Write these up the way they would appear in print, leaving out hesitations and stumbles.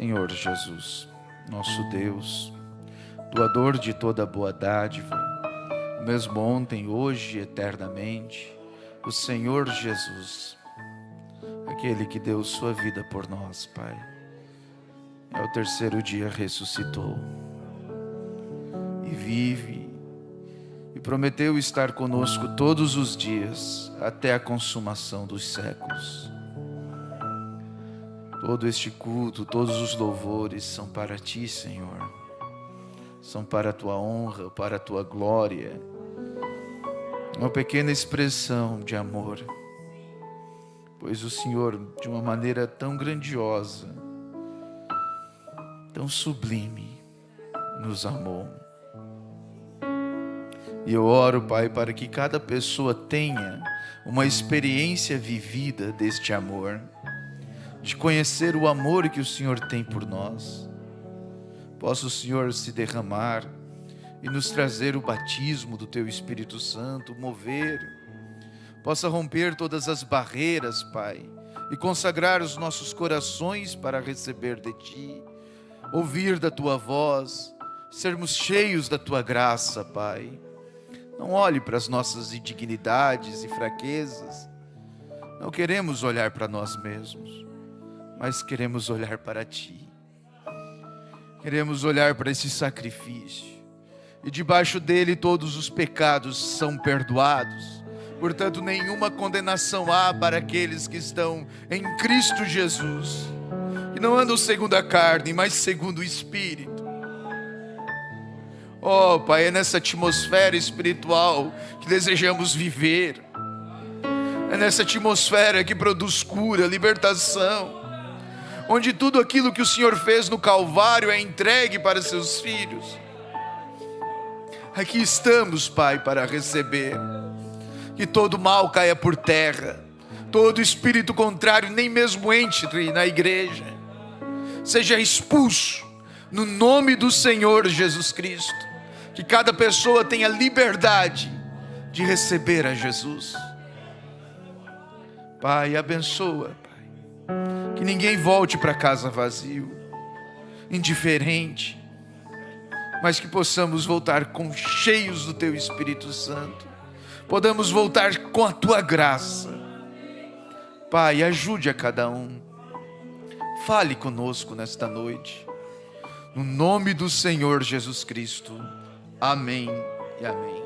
Senhor Jesus, nosso Deus, doador de toda boa dádiva, mesmo ontem, hoje e eternamente, o Senhor Jesus, aquele que deu sua vida por nós, Pai, ao terceiro dia ressuscitou e vive e prometeu estar conosco todos os dias até a consumação dos séculos. Todo este culto, todos os louvores são para Ti, Senhor. São para a Tua honra, para a Tua glória. Uma pequena expressão de amor. Pois o Senhor, de uma maneira tão grandiosa, tão sublime, nos amou. E eu oro, Pai, para que cada pessoa tenha uma experiência vivida deste amor, de conhecer o amor que o Senhor tem por nós. Possa o Senhor se derramar e nos trazer o batismo do Teu Espírito Santo, mover, possa romper todas as barreiras, Pai, e consagrar os nossos corações para receber de Ti, ouvir da Tua voz, sermos cheios da Tua graça, Pai. Não olhe para as nossas indignidades e fraquezas, não queremos olhar para nós mesmos, mas queremos olhar para Ti. Queremos olhar para esse sacrifício. E debaixo dele todos os pecados são perdoados. Portanto, nenhuma condenação há para aqueles que estão em Cristo Jesus. Que não andam segundo a carne, mas segundo o Espírito. Oh, Pai, é nessa atmosfera espiritual que desejamos viver. É nessa atmosfera que produz cura, libertação, onde tudo aquilo que o Senhor fez no Calvário é entregue para seus filhos. Aqui estamos, Pai, para receber. Que todo mal caia por terra, todo espírito contrário nem mesmo entre na igreja, seja expulso no nome do Senhor Jesus Cristo. Que cada pessoa tenha liberdade de receber a Jesus. Pai, abençoa, que ninguém volte para casa vazio, indiferente, mas que possamos voltar cheios do Teu Espírito Santo, podamos voltar com a Tua graça. Pai, ajude a cada um, fale conosco nesta noite, no nome do Senhor Jesus Cristo, amém e amém.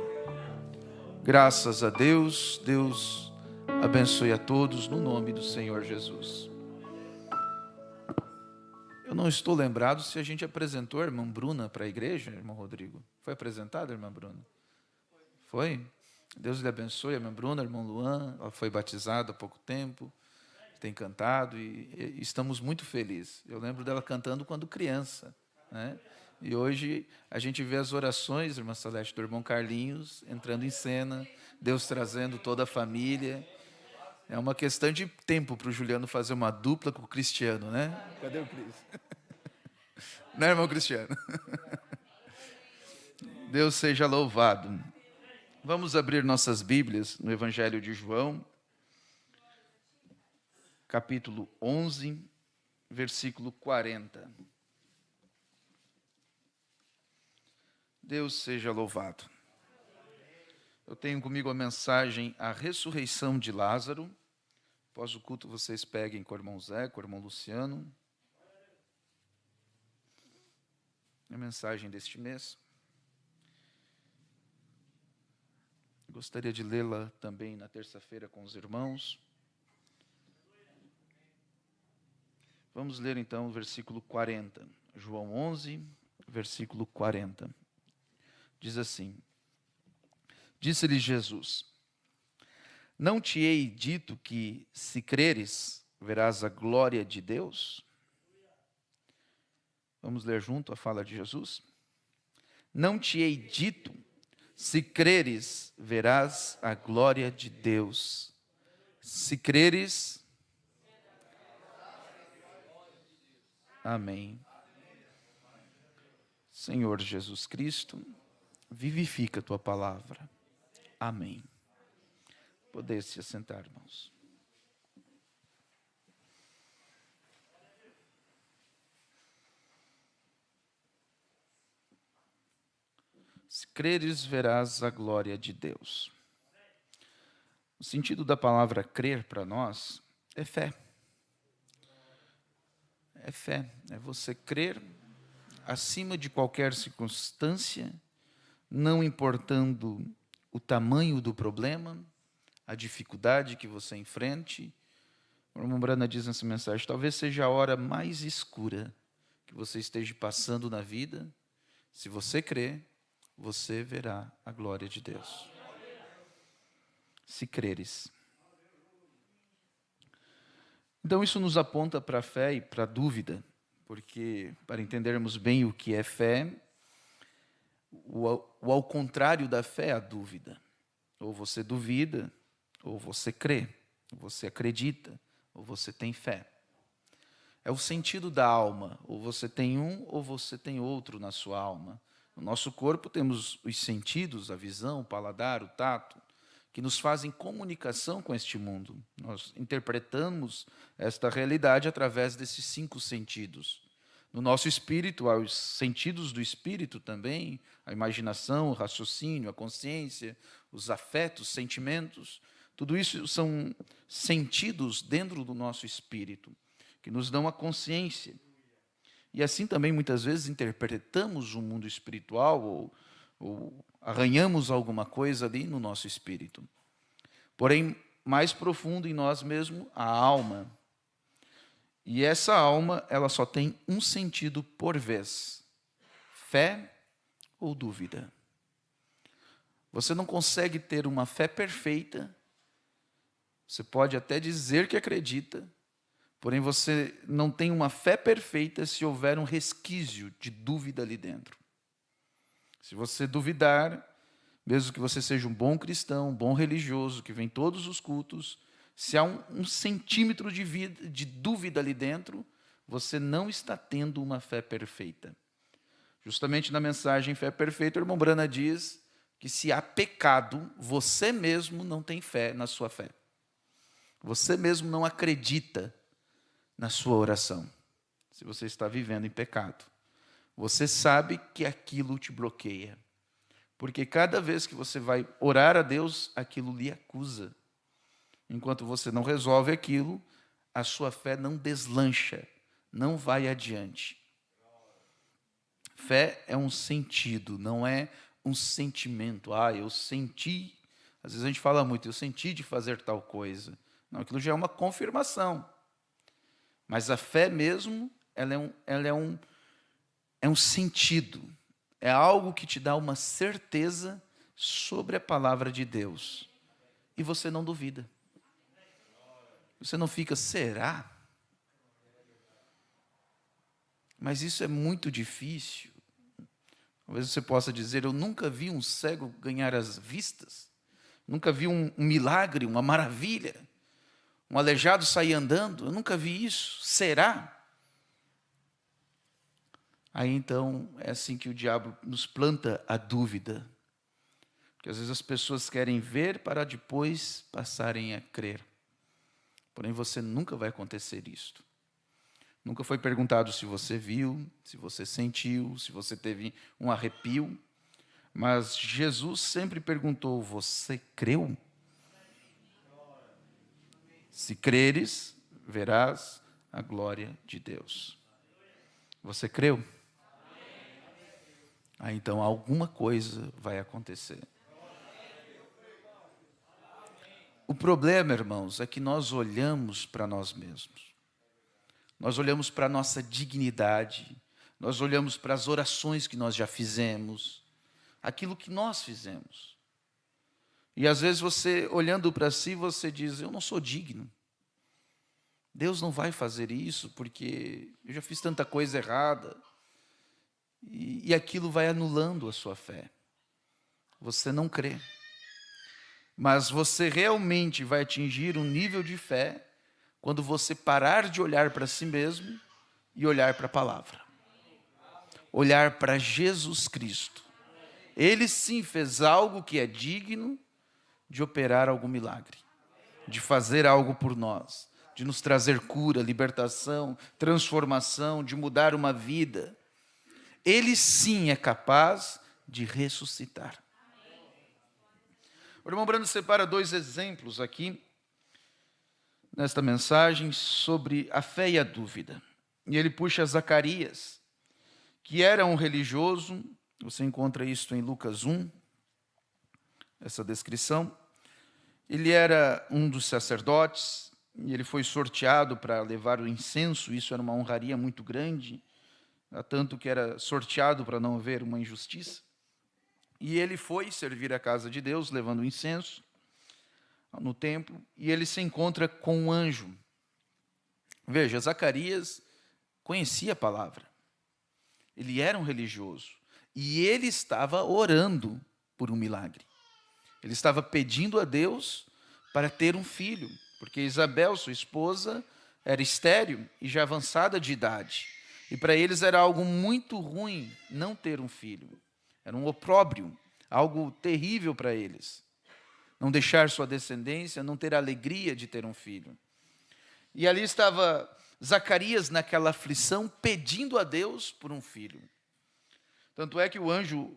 Graças a Deus, Deus abençoe a todos no nome do Senhor Jesus. Eu não estou lembrado se a gente apresentou a irmã Bruna para a igreja, irmão Rodrigo. Foi apresentada, irmã Bruna? Foi? Deus lhe abençoe, irmã Bruna, irmão Luan. Ela foi batizada há pouco tempo, tem cantado e estamos muito felizes. Eu lembro dela cantando quando criança, né? E hoje a gente vê as orações, irmã Celeste, do irmão Carlinhos entrando em cena, Deus trazendo toda a família. É uma questão de tempo para o Juliano fazer uma dupla com o Cristiano, né? Cadê o Cris? Né, irmão Cristiano? Deus seja louvado. Vamos abrir nossas Bíblias no Evangelho de João, capítulo 11, versículo 40. Deus seja louvado. Eu tenho comigo a mensagem, a ressurreição de Lázaro. Após o culto, vocês peguem com o irmão Zé, com o irmão Luciano. A mensagem deste mês. Gostaria de lê-la também na terça-feira com os irmãos. Vamos ler então o versículo 40. João 11, versículo 40. Diz assim: Disse-lhe Jesus: Não te hei dito que, se creres, verás a glória de Deus? Vamos ler junto a fala de Jesus? Não te hei dito, se creres, verás a glória de Deus. Se creres, amém. Senhor Jesus Cristo, vivifica a Tua palavra. Amém. Poder se assentar, irmãos. Se creres, verás a glória de Deus. O sentido da palavra crer para nós é fé. É fé, é você crer acima de qualquer circunstância, não importando o tamanho do problema, a dificuldade que você enfrente. O irmão Brana diz nessa mensagem, talvez seja a hora mais escura que você esteja passando na vida. Se você crer, você verá a glória de Deus. Se creres. Então isso nos aponta para a fé e para a dúvida, porque para entendermos bem o que é fé, o ao contrário da fé é a dúvida. Ou você duvida, ou você crê, ou você acredita, ou você tem fé. É o sentido da alma, ou você tem um, ou você tem outro na sua alma. No nosso corpo temos os sentidos, a visão, o paladar, o tato, que nos fazem comunicação com este mundo. Nós interpretamos esta realidade através desses 5 sentidos. No nosso espírito, há os sentidos do espírito também, a imaginação, o raciocínio, a consciência, os afetos, sentimentos. Tudo isso são sentidos dentro do nosso espírito, que nos dão a consciência. E assim também, muitas vezes, interpretamos o mundo espiritual ou arranhamos alguma coisa ali no nosso espírito. Porém, mais profundo em nós mesmos, a alma. E essa alma, ela só tem um sentido por vez: fé ou dúvida. Você não consegue ter uma fé perfeita. Você pode até dizer que acredita, porém você não tem uma fé perfeita se houver um resquício de dúvida ali dentro. Se você duvidar, mesmo que você seja um bom cristão, um bom religioso, que vem todos os cultos, se há um centímetro de dúvida ali dentro, você não está tendo uma fé perfeita. Justamente na mensagem Fé Perfeita, o irmão Brana diz que se há pecado, você mesmo não tem fé na sua fé. Você mesmo não acredita na sua oração, se você está vivendo em pecado. Você sabe que aquilo te bloqueia, porque cada vez que você vai orar a Deus, aquilo lhe acusa. Enquanto você não resolve aquilo, a sua fé não deslancha, não vai adiante. Fé é um sentido, não é um sentimento. Eu senti, às vezes a gente fala muito, eu senti de fazer tal coisa. Não, aquilo já é uma confirmação. Mas a fé mesmo, ela é um sentido. É algo que te dá uma certeza sobre a palavra de Deus. E você não duvida. Você não fica, será? Mas isso é muito difícil. Talvez você possa dizer, eu nunca vi um cego ganhar as vistas. Nunca vi um milagre, uma maravilha. Um aleijado sair andando. Eu nunca vi isso. Será? Aí então é assim que o diabo nos planta a dúvida. Porque às vezes as pessoas querem ver para depois passarem a crer. Porém você nunca vai acontecer isto. Nunca foi perguntado se você viu, se você sentiu, se você teve um arrepio. Mas Jesus sempre perguntou, você creu? Se creres, verás a glória de Deus. Você creu? Aí então alguma coisa vai acontecer. O problema, irmãos, é que nós olhamos para nós mesmos. Nós olhamos para a nossa dignidade, nós olhamos para as orações que nós já fizemos, aquilo que nós fizemos. E às vezes você, olhando para si, você diz, eu não sou digno. Deus não vai fazer isso porque eu já fiz tanta coisa errada. E aquilo vai anulando a sua fé. Você não crê. Mas você realmente vai atingir um nível de fé quando você parar de olhar para si mesmo e olhar para a palavra. Olhar para Jesus Cristo. Ele sim fez algo que é digno de operar algum milagre, de fazer algo por nós, de nos trazer cura, libertação, transformação, de mudar uma vida. Ele sim é capaz de ressuscitar. O irmão Brando separa 2 exemplos aqui, nesta mensagem, sobre a fé e a dúvida. E ele puxa Zacarias, que era um religioso, você encontra isso em Lucas 1, essa descrição. Ele era um dos sacerdotes, e ele foi sorteado para levar o incenso, isso era uma honraria muito grande, tanto que era sorteado para não haver uma injustiça. E ele foi servir a casa de Deus, levando o incenso no templo, e ele se encontra com um anjo. Veja, Zacarias conhecia a palavra. Ele era um religioso. E ele estava orando por um milagre. Ele estava pedindo a Deus para ter um filho, porque Isabel, sua esposa, era estéril e já avançada de idade. E para eles era algo muito ruim não ter um filho. Era um opróbrio, algo terrível para eles. Não deixar sua descendência, não ter a alegria de ter um filho. E ali estava Zacarias naquela aflição, pedindo a Deus por um filho. Tanto é que o anjo,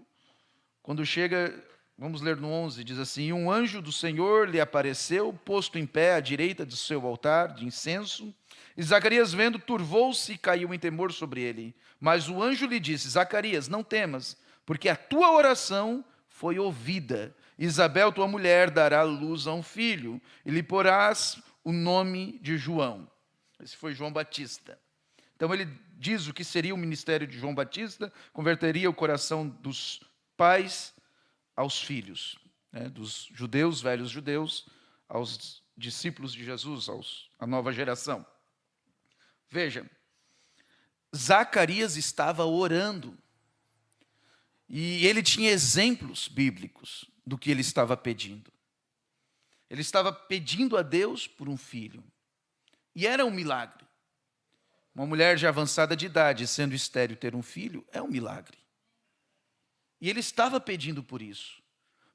quando chega, vamos ler no 11, diz assim: "E um anjo do Senhor lhe apareceu, posto em pé à direita do seu altar de incenso. E Zacarias, vendo, turvou-se e caiu em temor sobre ele. Mas o anjo lhe disse: Zacarias, não temas, porque a tua oração foi ouvida. Isabel, tua mulher, dará luz a um filho, e lhe porás o nome de João." Esse foi João Batista. Então ele diz o que seria o ministério de João Batista, converteria o coração dos pais aos filhos, dos judeus, velhos judeus, aos discípulos de Jesus, à nova geração. Veja, Zacarias estava orando, e ele tinha exemplos bíblicos do que ele estava pedindo. Ele estava pedindo a Deus por um filho, e era um milagre. Uma mulher já avançada de idade, sendo estéril, ter um filho, é um milagre. E ele estava pedindo por isso,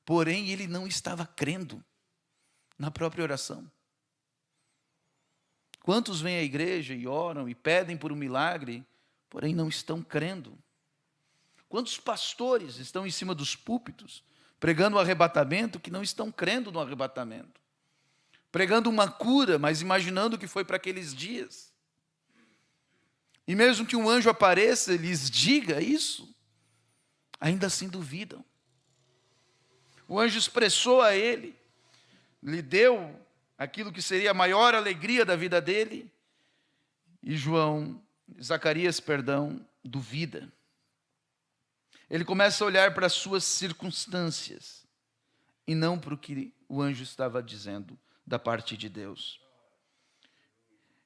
porém ele não estava crendo na própria oração. Quantos vêm à igreja e oram e pedem por um milagre, porém não estão crendo? Quantos pastores estão em cima dos púlpitos, pregando o arrebatamento, que não estão crendo no arrebatamento? Pregando uma cura, mas imaginando que foi para aqueles dias. E mesmo que um anjo apareça e lhes diga isso, ainda assim duvidam. O anjo expressou a ele, lhe deu aquilo que seria a maior alegria da vida dele, e Zacarias, duvida. Ele começa a olhar para as suas circunstâncias, e não para o que o anjo estava dizendo da parte de Deus.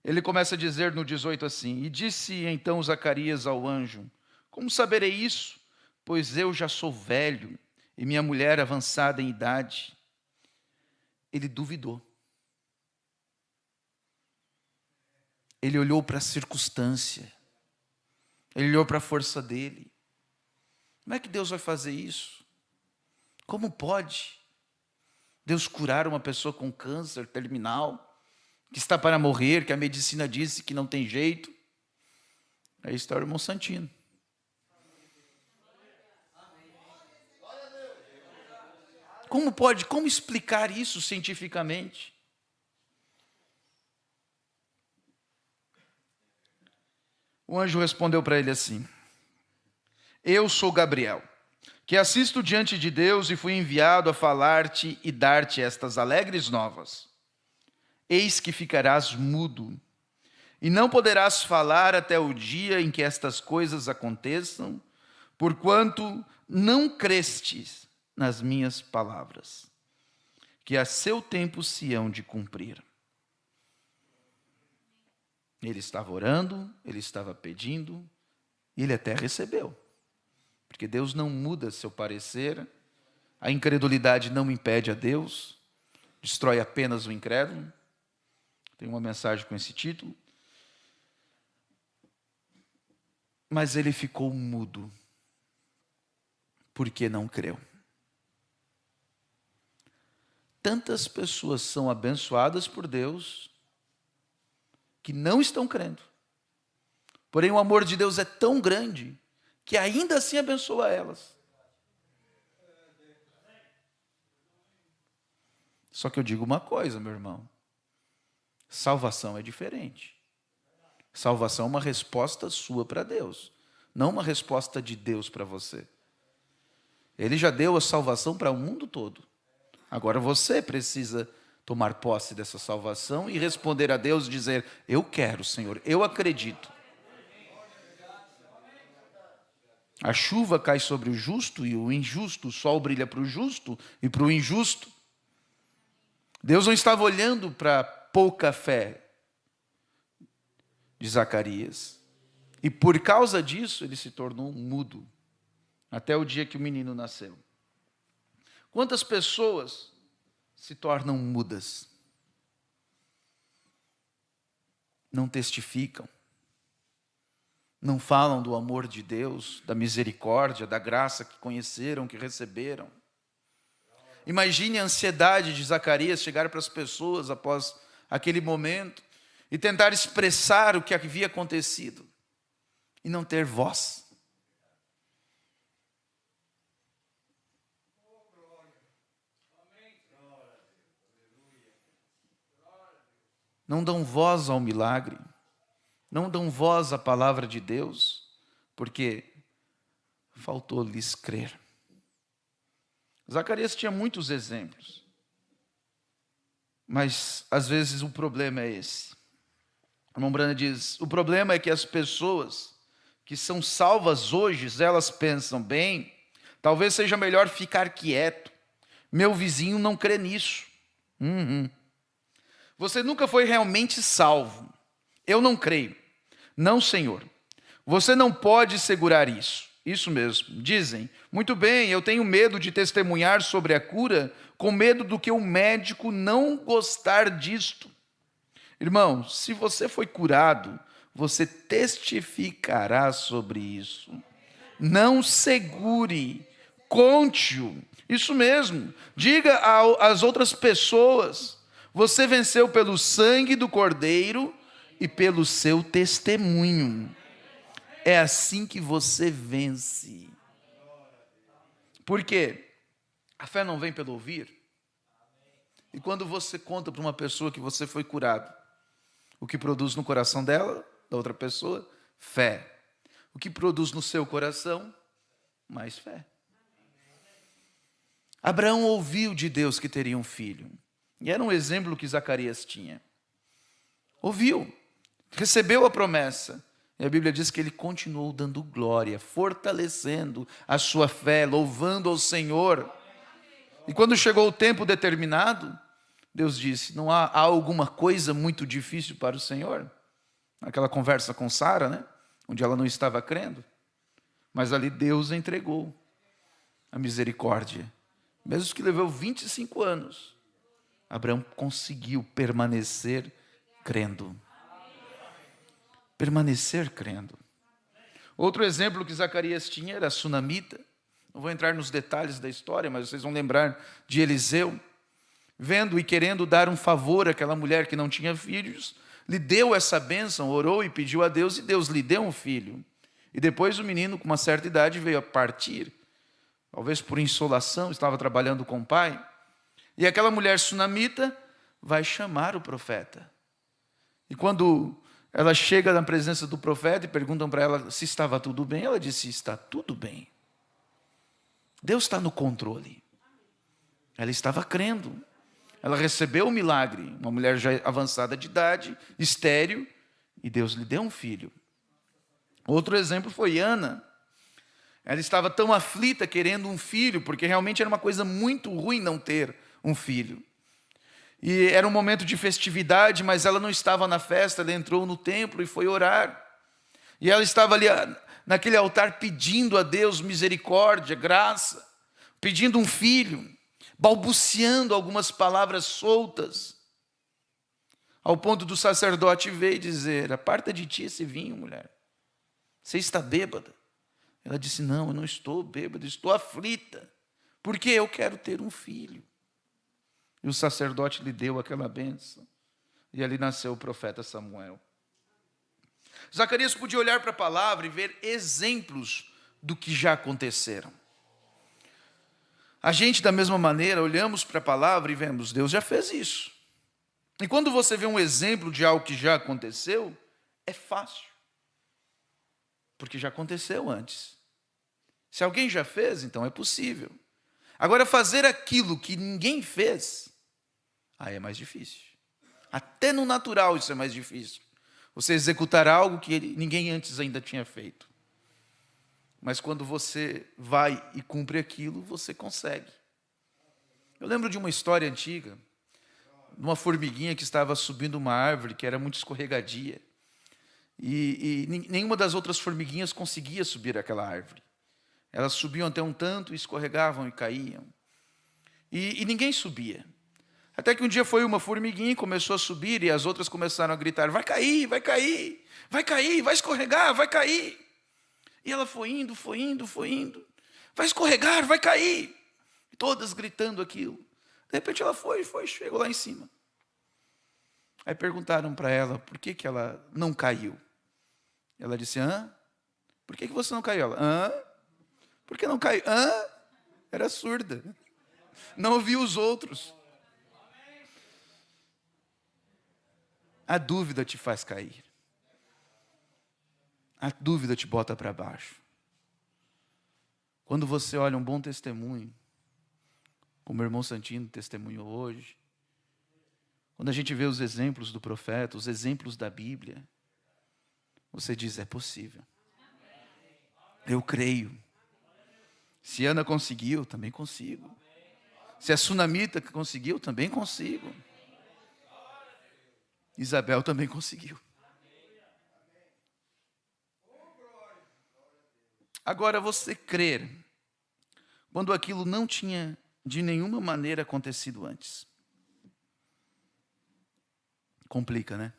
Ele começa a dizer no 18 assim: "E disse então Zacarias ao anjo: Como saberei isso? Pois eu já sou velho, e minha mulher avançada em idade." Ele duvidou. Ele olhou para a circunstância. Ele olhou para a força dele. Como é que Deus vai fazer isso? Como pode Deus curar uma pessoa com câncer terminal, que está para morrer, que a medicina disse que não tem jeito? Aí está o irmão Santino. Como pode? Como explicar isso cientificamente? O anjo respondeu para ele assim: "Eu sou Gabriel, que assisto diante de Deus e fui enviado a falar-te e dar-te estas alegres novas. Eis que ficarás mudo, e não poderás falar até o dia em que estas coisas aconteçam, porquanto não crestes nas minhas palavras, que a seu tempo se hão de cumprir." Ele estava orando, ele estava pedindo, e ele até recebeu. Porque Deus não muda seu parecer, a incredulidade não impede a Deus, destrói apenas o incrédulo. Tem uma mensagem com esse título. Mas ele ficou mudo, porque não creu. Tantas pessoas são abençoadas por Deus, que não estão crendo. Porém, o amor de Deus é tão grande, que ainda assim abençoa elas. Só que eu digo uma coisa, meu irmão. Salvação é diferente. Salvação é uma resposta sua para Deus, não uma resposta de Deus para você. Ele já deu a salvação para o mundo todo. Agora você precisa tomar posse dessa salvação e responder a Deus e dizer: eu quero, Senhor, eu acredito. A chuva cai sobre o justo e o injusto, o sol brilha para o justo e para o injusto. Deus não estava olhando para a pouca fé de Zacarias. E por causa disso, ele se tornou mudo. Até o dia que o menino nasceu. Quantas pessoas se tornam mudas? Não testificam. Não falam do amor de Deus, da misericórdia, da graça que conheceram, que receberam. Imagine a ansiedade de Zacarias chegar para as pessoas após aquele momento e tentar expressar o que havia acontecido e não ter voz. Não dão voz ao milagre, não dão voz à palavra de Deus, porque faltou-lhes crer. Zacarias tinha muitos exemplos, mas às vezes o problema é esse. A irmã Brana diz: o problema é que as pessoas que são salvas hoje, elas pensam: bem, talvez seja melhor ficar quieto, meu vizinho não crê nisso. Você nunca foi realmente salvo. Eu não creio. Não, Senhor. Você não pode segurar isso. Isso mesmo. Dizem: muito bem, eu tenho medo de testemunhar sobre a cura, com medo do que o médico não gostar disto. Irmão, se você foi curado, você testificará sobre isso. Não segure, conte-o. Isso mesmo. Diga às outras pessoas: você venceu pelo sangue do Cordeiro e pelo seu testemunho. É assim que você vence. Por quê? A fé não vem pelo ouvir. E quando você conta para uma pessoa que você foi curado, o que produz no coração dela, da outra pessoa? Fé. O que produz no seu coração? Mais fé. Abraão ouviu de Deus que teria um filho. E era um exemplo que Zacarias tinha. Ouviu, recebeu a promessa. E a Bíblia diz que ele continuou dando glória, fortalecendo a sua fé, louvando ao Senhor. E quando chegou o tempo determinado, Deus disse: não há alguma coisa muito difícil para o Senhor? Aquela conversa com Sara, né? Onde ela não estava crendo. Mas ali Deus entregou a misericórdia. Mesmo que levou 25 anos, Abraão conseguiu permanecer crendo. Permanecer crendo. Outro exemplo que Zacarias tinha era a sunamita. Não vou entrar nos detalhes da história, mas vocês vão lembrar de Eliseu. Vendo e querendo dar um favor àquela mulher que não tinha filhos, lhe deu essa bênção, orou e pediu a Deus, e Deus lhe deu um filho. E depois o menino, com uma certa idade, veio a partir. Talvez por insolação, estava trabalhando com o pai. E aquela mulher sunamita vai chamar o profeta. E quando ela chega na presença do profeta e perguntam para ela se estava tudo bem, ela disse: está tudo bem. Deus está no controle. Ela estava crendo. Ela recebeu o milagre, uma mulher já avançada de idade, estéril, e Deus lhe deu um filho. Outro exemplo foi Ana. Ela estava tão aflita querendo um filho, porque realmente era uma coisa muito ruim não ter um filho. E era um momento de festividade, mas ela não estava na festa, ela entrou no templo e foi orar. E ela estava ali naquele altar pedindo a Deus misericórdia, graça, pedindo um filho, balbuciando algumas palavras soltas, ao ponto do sacerdote ver e dizer: aparta de ti esse vinho, mulher, você está bêbada. Ela disse: não, eu não estou bêbada, estou aflita, porque eu quero ter um filho. E o sacerdote lhe deu aquela bênção, e ali nasceu o profeta Samuel. Zacarias podia olhar para a palavra e ver exemplos do que já aconteceram. A gente, da mesma maneira, olhamos para a palavra e vemos, Deus já fez isso. E quando você vê um exemplo de algo que já aconteceu, é fácil. Porque já aconteceu antes. Se alguém já fez, então é possível. Agora, fazer aquilo que ninguém fez, aí é mais difícil. Até no natural isso é mais difícil. Você executar algo que ninguém antes ainda tinha feito. Mas quando você vai e cumpre aquilo, você consegue. Eu lembro de uma história antiga, de uma formiguinha que estava subindo uma árvore que era muito escorregadia. E nenhuma das outras formiguinhas conseguia subir aquela árvore. Elas subiam até um tanto, escorregavam e caíam. E ninguém subia. Até que um dia foi uma formiguinha e começou a subir, e as outras começaram a gritar, vai cair, vai cair, vai cair, vai escorregar, vai cair. E ela foi indo, foi indo, foi indo. Vai escorregar, vai cair. E todas gritando aquilo. De repente ela foi, chegou lá em cima. Aí perguntaram para ela, por que ela não caiu? Ela disse, por que você não caiu? Ela, por que não caiu? Era surda. Não ouvia os outros. A dúvida te faz cair. A dúvida te bota para baixo. Quando você olha um bom testemunho, como o irmão Santino testemunhou hoje, quando a gente vê os exemplos do profeta, os exemplos da Bíblia, você diz, é possível. Eu creio. Se Ana conseguiu, também consigo. Se a sunamita conseguiu, também consigo. Isabel também conseguiu. Agora, você crer, quando aquilo não tinha de nenhuma maneira acontecido antes. Complica, né?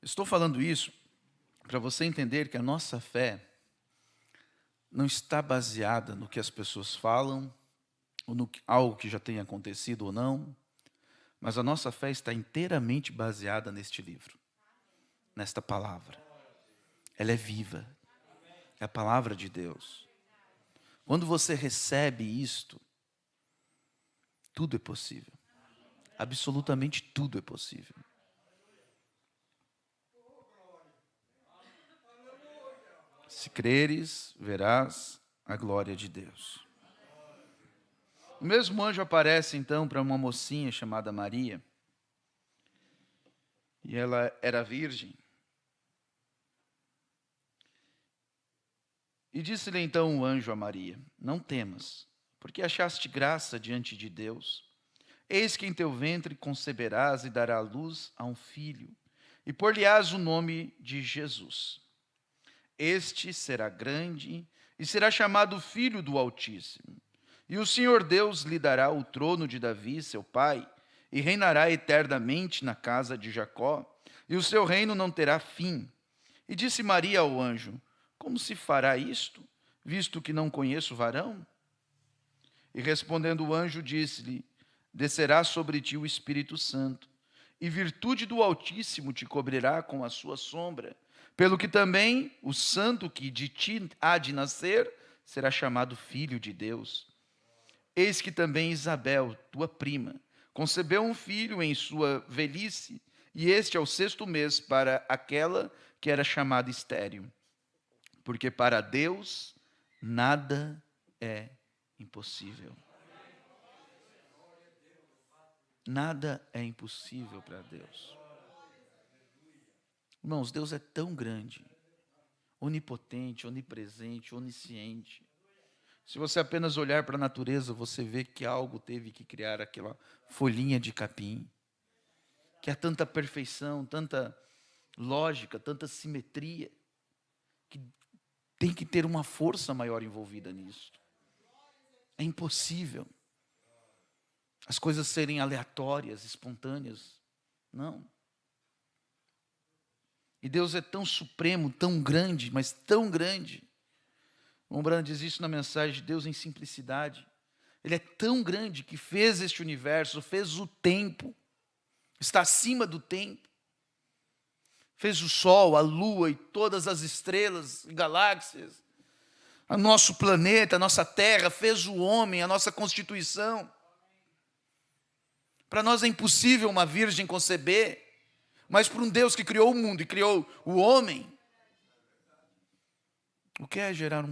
Estou falando isso para você entender que a nossa fé não está baseada no que as pessoas falam, ou no algo que já tenha acontecido ou não, mas a nossa fé está inteiramente baseada neste livro, nesta palavra. Ela é viva, é a palavra de Deus. Quando você recebe isto, tudo é possível. Absolutamente tudo é possível. Se creres, verás a glória de Deus. O mesmo anjo aparece então para uma mocinha chamada Maria. E ela era virgem. E disse-lhe então o anjo a Maria, não temas, porque achaste graça diante de Deus. Eis que em teu ventre conceberás e darás luz a um filho, e por-lhe-ás o nome de Jesus. Este será grande e será chamado Filho do Altíssimo. E o Senhor Deus lhe dará o trono de Davi, seu pai, e reinará eternamente na casa de Jacó, e o seu reino não terá fim. E disse Maria ao anjo, como se fará isto, visto que não conheço varão? E respondendo o anjo, disse-lhe, descerá sobre ti o Espírito Santo, e virtude do Altíssimo te cobrirá com a sua sombra, pelo que também o santo que de ti há de nascer, será chamado Filho de Deus. Eis que também Isabel, tua prima, concebeu um filho em sua velhice, e este é o 6º mês para aquela que era chamada estéril. Porque para Deus nada é impossível. Nada é impossível para Deus. Irmãos, Deus é tão grande, onipotente, onipresente, onisciente. Se você apenas olhar para a natureza, você vê que algo teve que criar aquela folhinha de capim, que há tanta perfeição, tanta lógica, tanta simetria, que tem que ter uma força maior envolvida nisso. É impossível as coisas serem aleatórias, espontâneas. Não. E Deus é tão supremo, tão grande, mas tão grande. O Ombrando diz isso na mensagem de Deus em simplicidade. Ele é tão grande que fez este universo, fez o tempo, está acima do tempo. fez o sol, a lua e todas as estrelas e galáxias, o nosso planeta, a nossa terra, fez o homem, a nossa constituição. Para nós é impossível uma virgem conceber, mas para um Deus que criou o mundo e criou o homem, o que é gerar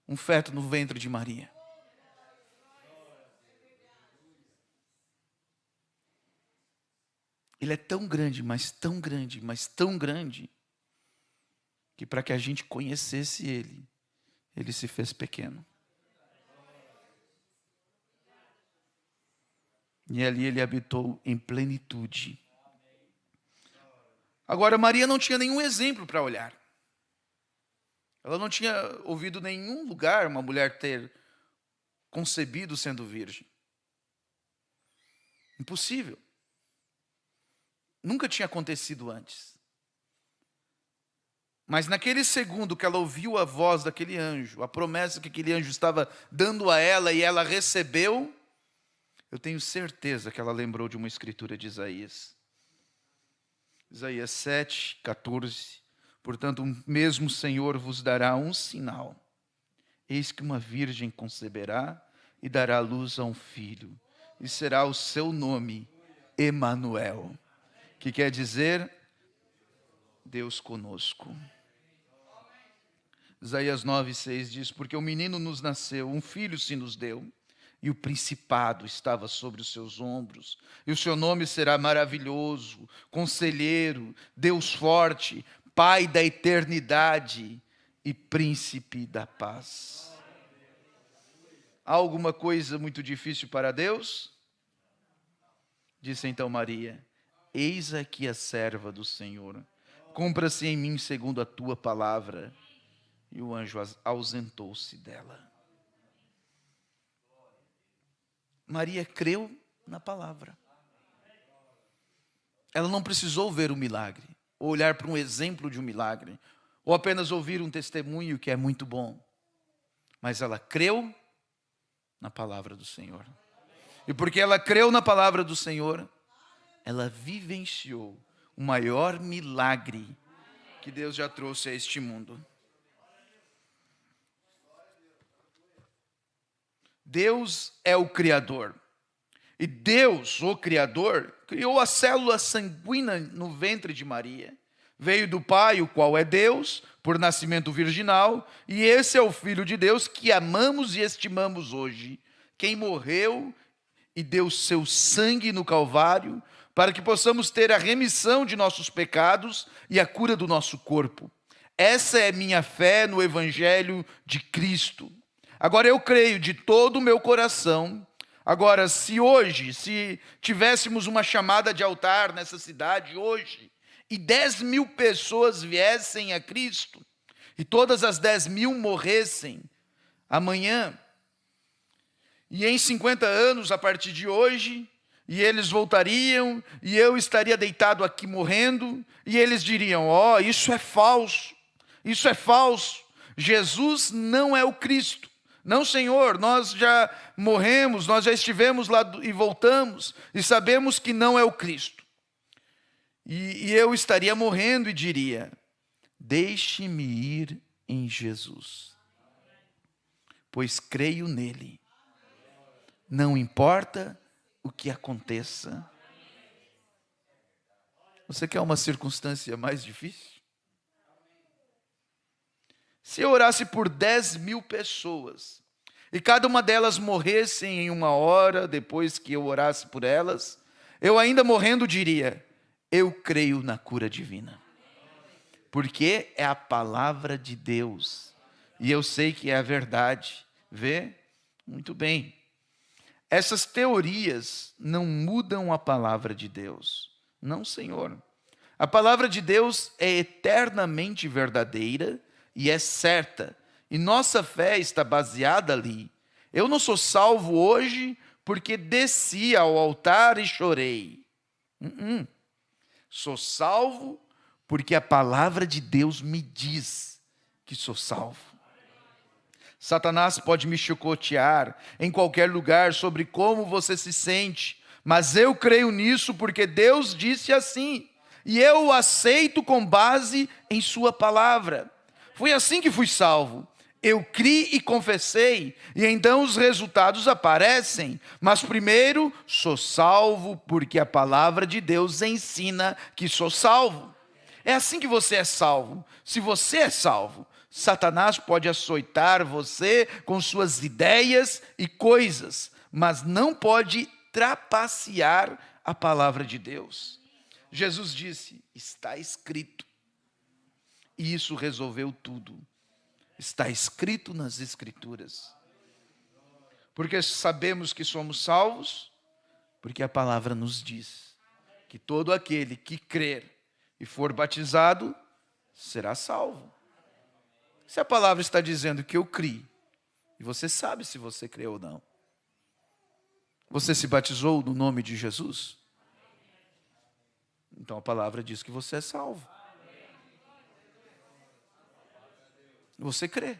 um feto no ventre de Maria? Ele é tão grande, mas tão grande, mas tão grande, que para que a gente conhecesse ele se fez pequeno. E ali ele habitou em plenitude. Agora, Maria não tinha nenhum exemplo para olhar. Ela não tinha ouvido nenhum lugar uma mulher ter concebido sendo virgem. Impossível. Nunca tinha acontecido antes. Mas naquele segundo que ela ouviu a voz daquele anjo, a promessa que aquele anjo estava dando a ela e ela recebeu, eu tenho certeza que ela lembrou de uma escritura de Isaías. Isaías 7, 14. Portanto, o mesmo Senhor vos dará um sinal. Eis que uma virgem conceberá e dará luz a um filho. E será o seu nome Emanuel, que quer dizer Deus conosco. Isaías 9, 6 diz: porque o menino nos nasceu, um filho se nos deu, e o principado estava sobre os seus ombros, e o seu nome será maravilhoso, conselheiro, Deus forte, Pai da eternidade e príncipe da paz. Há alguma coisa muito difícil para Deus? Disse então Maria: eis aqui a serva do Senhor, cumpra-se em mim segundo a tua palavra. E o anjo ausentou-se dela. Maria creu na palavra. Ela não precisou ver o milagre, ou olhar para um exemplo de um milagre, ou apenas ouvir um testemunho que é muito bom. Mas ela creu na palavra do Senhor. E porque ela creu na palavra do Senhor, ela vivenciou o maior milagre que Deus já trouxe a este mundo. Deus é o Criador. E Deus, o Criador, criou a célula sanguínea no ventre de Maria. Veio do Pai, o qual é Deus, por nascimento virginal. E esse é o Filho de Deus que amamos e estimamos hoje. Quem morreu e deu seu sangue no Calvário, para que possamos ter a remissão de nossos pecados e a cura do nosso corpo. Essa é minha fé no Evangelho de Cristo. Agora eu creio de todo o meu coração. Agora, se tivéssemos uma chamada de altar nessa cidade hoje, e 10.000 pessoas viessem a Cristo, e todas as 10.000 morressem amanhã, e em 50 anos a partir de hoje, e eles voltariam, e eu estaria deitado aqui morrendo, e eles diriam: ó, isso é falso, Jesus não é o Cristo. Não, Senhor, nós já morremos, nós já estivemos lá e voltamos, e sabemos que não é o Cristo. E eu estaria morrendo e diria: deixe-me ir em Jesus, pois creio nele, não importa o que aconteça. Você quer uma circunstância mais difícil? Se eu orasse por 10.000 pessoas, e cada uma delas morressem em 1 hora, depois que eu orasse por elas, eu ainda morrendo diria: eu creio na cura divina. Porque é a palavra de Deus, e eu sei que é a verdade. Vê? Muito bem. Essas teorias não mudam a palavra de Deus. Não, Senhor. A palavra de Deus é eternamente verdadeira, e é certa, e nossa fé está baseada ali. Eu não sou salvo hoje porque desci ao altar e chorei. Sou salvo porque a palavra de Deus me diz que sou salvo. Satanás pode me chicotear em qualquer lugar sobre como você se sente, mas eu creio nisso porque Deus disse assim. e eu o aceito com base em sua palavra. Foi assim que fui salvo. Eu criei e confessei, e então os resultados aparecem. Mas primeiro, sou salvo porque a palavra de Deus ensina que sou salvo. É assim que você é salvo. Se você é salvo, Satanás pode açoitar você com suas ideias e coisas, mas não pode trapacear a palavra de Deus. Jesus disse: está escrito. E isso resolveu tudo. Está escrito nas Escrituras. Porque sabemos que somos salvos, porque a palavra nos diz que todo aquele que crer e for batizado será salvo. Se a palavra está dizendo que eu criei, e você sabe se você crê ou não. Você se batizou no nome de Jesus? Então a palavra diz que você é salvo. Você crê.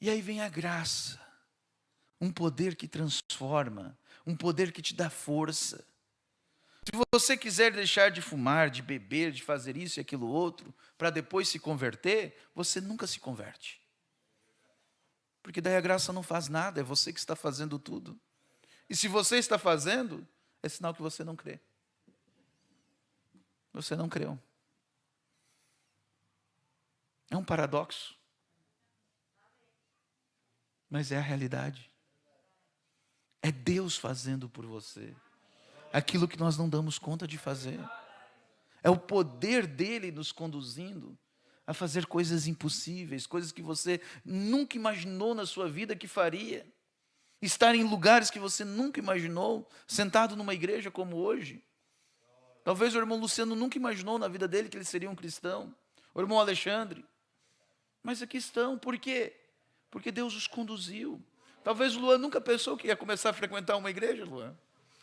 E aí vem a graça, um poder que transforma, um poder que te dá força. Se você quiser deixar de fumar, de beber, de fazer isso e aquilo outro, para depois se converter, você nunca se converte. Porque daí a graça não faz nada, é você que está fazendo tudo. E se você está fazendo, é sinal que você não crê. Você não creu. É um paradoxo. Mas é a realidade. É Deus fazendo por você aquilo que nós não damos conta de fazer. É o poder dele nos conduzindo a fazer coisas impossíveis, coisas que você nunca imaginou na sua vida que faria. Estar em lugares que você nunca imaginou, sentado numa igreja como hoje. Talvez o irmão Luciano nunca imaginou na vida dele que ele seria um cristão. O irmão Alexandre. Mas aqui estão, por quê? Porque Deus os conduziu. Talvez o Luan nunca pensou que ia começar a frequentar uma igreja, Luan.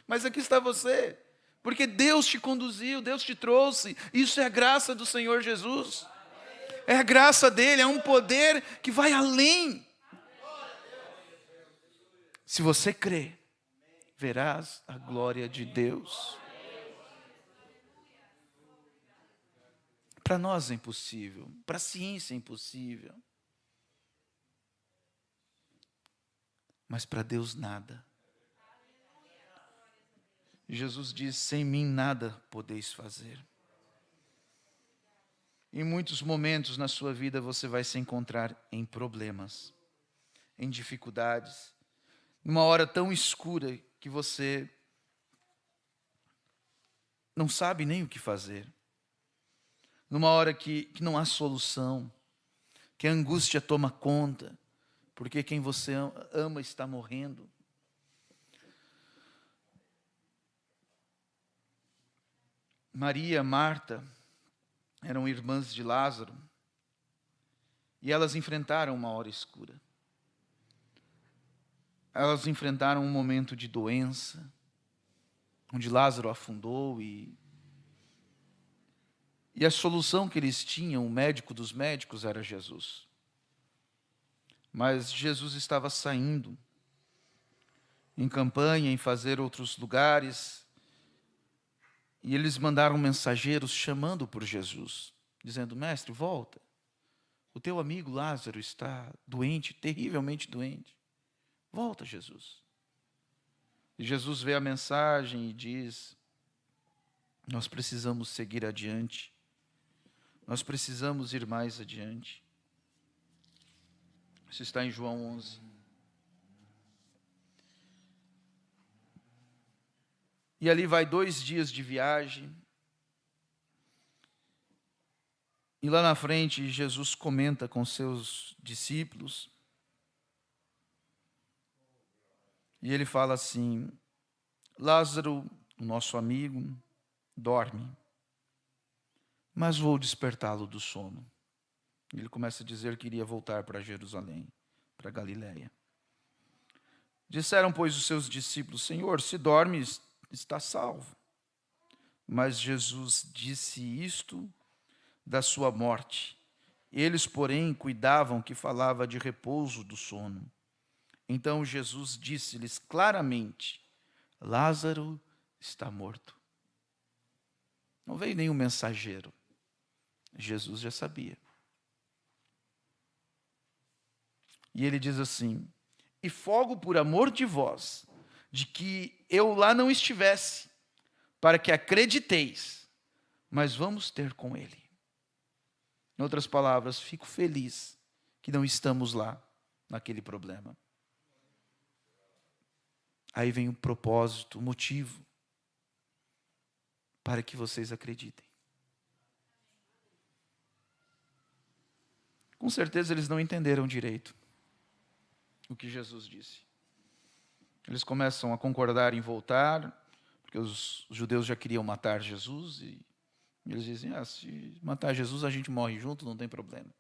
Mas aqui está você. Porque Deus te conduziu, Deus te trouxe. Isso é a graça do Senhor Jesus. É a graça dele, é um poder que vai além. Se você crê, verás a glória de Deus. Para nós é impossível, para a ciência é impossível. Mas para Deus nada. Jesus diz: sem mim nada podeis fazer. Em muitos momentos na sua vida você vai se encontrar em problemas, em dificuldades, numa hora tão escura que você não sabe nem o que fazer. Numa hora que não há solução, que a angústia toma conta, porque quem você ama está morrendo. Maria, Marta, eram irmãs de Lázaro, e elas enfrentaram uma hora escura. Elas enfrentaram um momento de doença, onde Lázaro afundou e a solução que eles tinham, o médico dos médicos, era Jesus. Mas Jesus estava saindo em campanha, em fazer outros lugares, e eles mandaram mensageiros chamando por Jesus, dizendo: mestre, volta. O teu amigo Lázaro está doente, terrivelmente doente. Volta, Jesus. E Jesus vê a mensagem e diz: nós precisamos seguir adiante. Nós precisamos ir mais adiante. Isso está em João 11. E ali vai 2 dias de viagem. E lá na frente, Jesus comenta com seus discípulos. E ele fala assim: Lázaro, o nosso amigo, dorme, mas vou despertá-lo do sono. Ele começa a dizer que iria voltar para Jerusalém, para Galiléia. Disseram, pois, os seus discípulos: Senhor, se dormes, está salvo. Mas Jesus disse isto da sua morte. Eles, porém, cuidavam que falava de repouso do sono. Então Jesus disse-lhes claramente: Lázaro está morto. Não veio nenhum mensageiro. Jesus já sabia. E ele diz assim: e folgo por amor de vós, de que eu lá não estivesse, para que acrediteis, mas vamos ter com ele. Em outras palavras, fico feliz que não estamos lá, naquele problema. Aí vem o propósito, o motivo, para que vocês acreditem. Com certeza eles não entenderam direito o que Jesus disse. Eles começam a concordar em voltar, porque os judeus já queriam matar Jesus, e eles dizem: se matar Jesus a gente morre junto, não tem problema.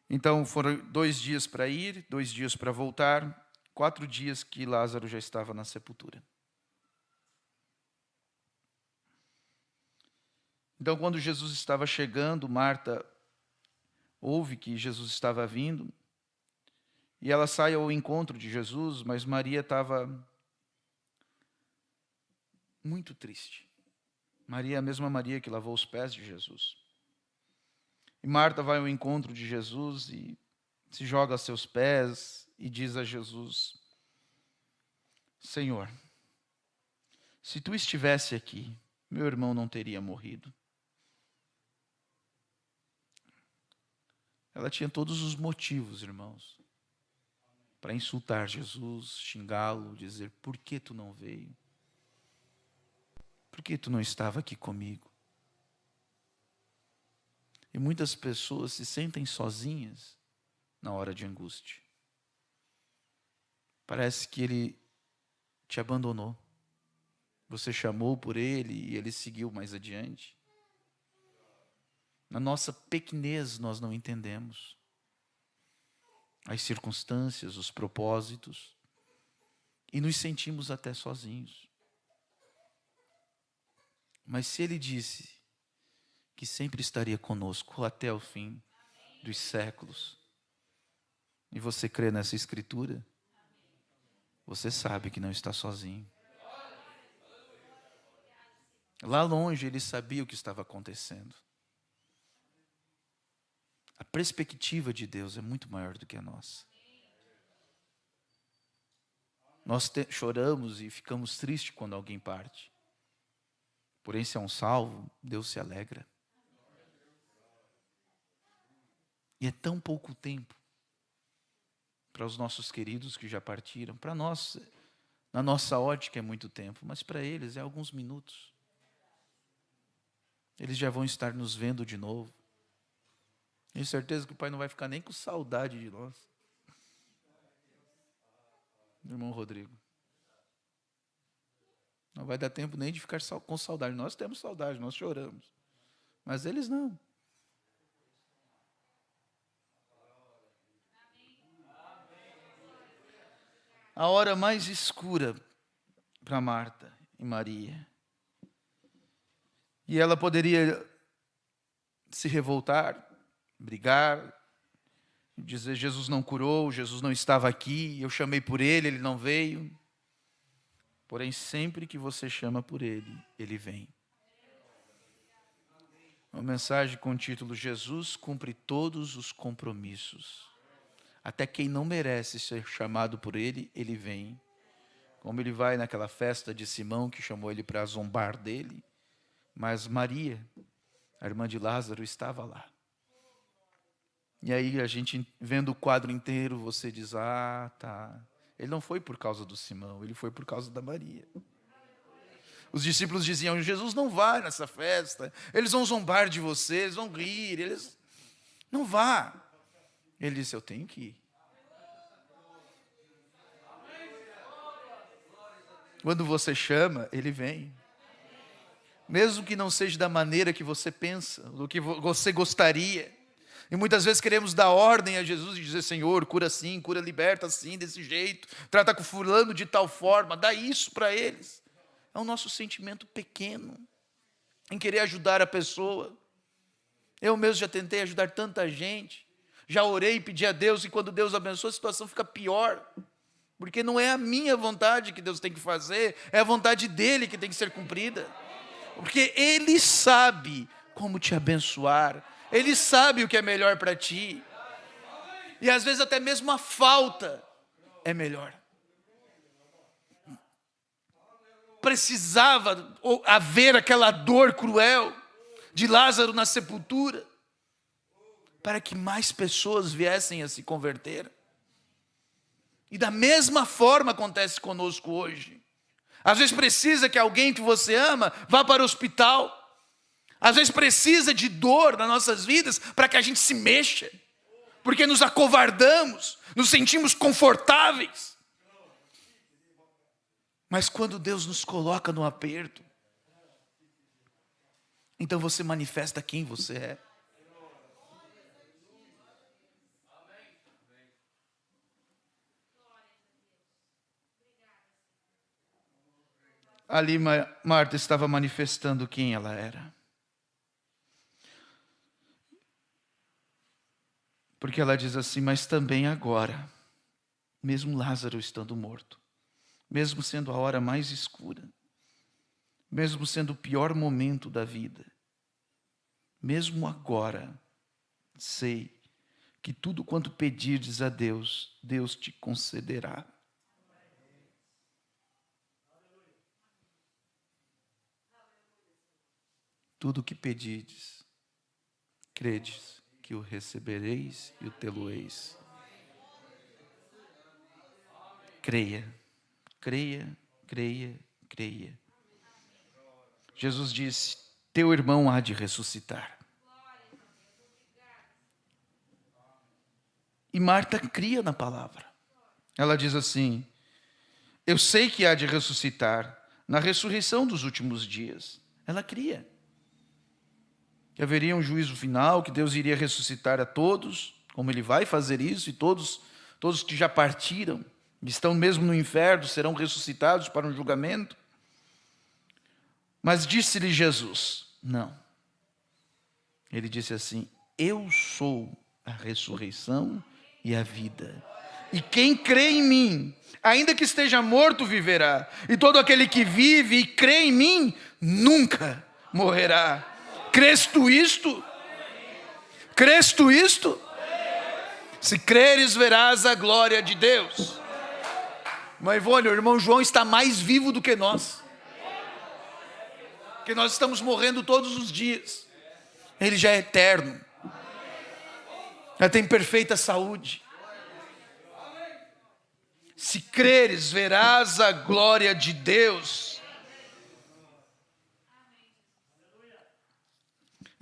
Então foram 2 dias para ir, 2 dias para voltar, 4 dias que Lázaro já estava na sepultura. Então, quando Jesus estava chegando, Marta ouve que Jesus estava vindo, e ela sai ao encontro de Jesus, mas Maria estava muito triste. Maria é a mesma Maria que lavou os pés de Jesus. E Marta vai ao encontro de Jesus e se joga a seus pés e diz a Jesus: Senhor, se tu estivesse aqui, meu irmão não teria morrido. Ela tinha todos os motivos, irmãos, para insultar Jesus, xingá-lo, dizer: por que tu não veio? Por que tu não estava aqui comigo? E muitas pessoas se sentem sozinhas na hora de angústia. Parece que ele te abandonou. Você chamou por ele e ele seguiu mais adiante. Na nossa pequenez nós não entendemos as circunstâncias, os propósitos, e nos sentimos até sozinhos. Mas se ele disse que sempre estaria conosco até o fim dos séculos, e você crê nessa escritura, você sabe que não está sozinho. Lá longe ele sabia o que estava acontecendo. A perspectiva de Deus é muito maior do que a nossa. Nós choramos e ficamos tristes quando alguém parte. Porém, se é um salvo, Deus se alegra. E é tão pouco tempo para os nossos queridos que já partiram. Para nós, na nossa ótica é muito tempo, mas para eles é alguns minutos. Eles já vão estar nos vendo de novo. Tenho certeza que o Pai não vai ficar nem com saudade de nós. Meu irmão Rodrigo. Não vai dar tempo nem de ficar com saudade. Nós temos saudade, nós choramos. Mas eles não. A hora mais escura para Marta e Maria. E ela poderia se revoltar, brigar, dizer: Jesus não curou, Jesus não estava aqui, eu chamei por ele, ele não veio. Porém, sempre que você chama por ele, ele vem. Uma mensagem com o título: Jesus cumpre todos os compromissos. Até quem não merece ser chamado por ele, ele vem. Como ele vai naquela festa de Simão, que chamou ele para zombar dele. Mas Maria, a irmã de Lázaro, estava lá. E aí a gente, vendo o quadro inteiro, você diz: tá. Ele não foi por causa do Simão, ele foi por causa da Maria. Os discípulos diziam: Jesus não vai nessa festa, eles vão zombar de você, eles vão rir, eles... Não vá. Ele disse: eu tenho que ir. Quando você chama, ele vem. Mesmo que não seja da maneira que você pensa, do que você gostaria. E muitas vezes queremos dar ordem a Jesus e dizer: Senhor, cura assim, cura, liberta assim, desse jeito. Trata com fulano de tal forma, dá isso para eles. É o nosso sentimento pequeno em querer ajudar a pessoa. Eu mesmo já tentei ajudar tanta gente. Já orei e pedi a Deus, e quando Deus abençoa, a situação fica pior. Porque não é a minha vontade que Deus tem que fazer, é a vontade dEle que tem que ser cumprida. Porque Ele sabe como te abençoar, Ele sabe o que é melhor para ti. E às vezes até mesmo a falta é melhor. Precisava haver aquela dor cruel de Lázaro na sepultura, para que mais pessoas viessem a se converter. E da mesma forma acontece conosco hoje. Às vezes precisa que alguém que você ama vá para o hospital. Às vezes precisa de dor nas nossas vidas para que a gente se mexa. Porque nos acovardamos, nos sentimos confortáveis. Mas quando Deus nos coloca no aperto, então você manifesta quem você é. Ali Marta estava manifestando quem ela era. Porque ela diz assim, mas também agora, mesmo Lázaro estando morto, mesmo sendo a hora mais escura, mesmo sendo o pior momento da vida, mesmo agora, sei que tudo quanto pedirdes a Deus, Deus te concederá. Tudo o que pedirdes, credes que o recebereis e o tê-lo-eis. Creia, creia, creia, creia. Jesus disse, teu irmão há de ressuscitar. E Marta cria na palavra. Ela diz assim, eu sei que há de ressuscitar na ressurreição dos últimos dias. Ela cria que haveria um juízo final, que Deus iria ressuscitar a todos, como Ele vai fazer isso, e todos que já partiram, estão mesmo no inferno, serão ressuscitados para um julgamento. Mas disse-lhe Jesus, não. Ele disse assim, eu sou a ressurreição e a vida. E quem crê em mim, ainda que esteja morto, viverá. E todo aquele que vive e crê em mim, nunca morrerá. Crês tu isto? Crês tu isto? Se creres, verás a glória de Deus. Mas Ivone, o irmão João está mais vivo do que nós. Porque nós estamos morrendo todos os dias. Ele já é eterno. Já tem perfeita saúde. Se creres, verás a glória de Deus.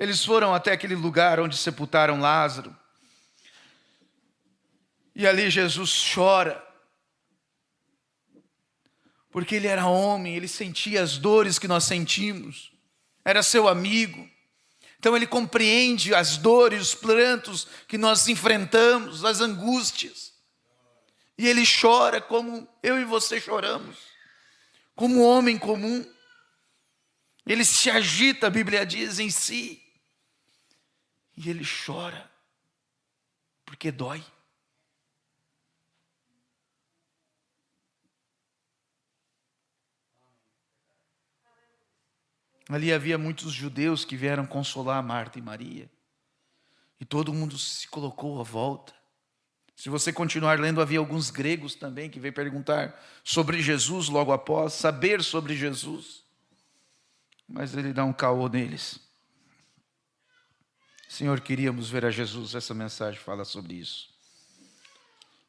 Eles foram até aquele lugar onde sepultaram Lázaro. E ali Jesus chora. Porque ele era homem, ele sentia as dores que nós sentimos. Era seu amigo. Então ele compreende as dores, os prantos que nós enfrentamos, as angústias. E ele chora como eu e você choramos. Como um homem comum. Ele se agita, a Bíblia diz, em si. E ele chora, porque dói. Ali havia muitos judeus que vieram consolar Marta e Maria. E todo mundo se colocou à volta. Se você continuar lendo, havia alguns gregos também que veio perguntar sobre Jesus logo após, saber sobre Jesus. Mas ele dá um caô neles. Senhor, queríamos ver a Jesus, essa mensagem fala sobre isso.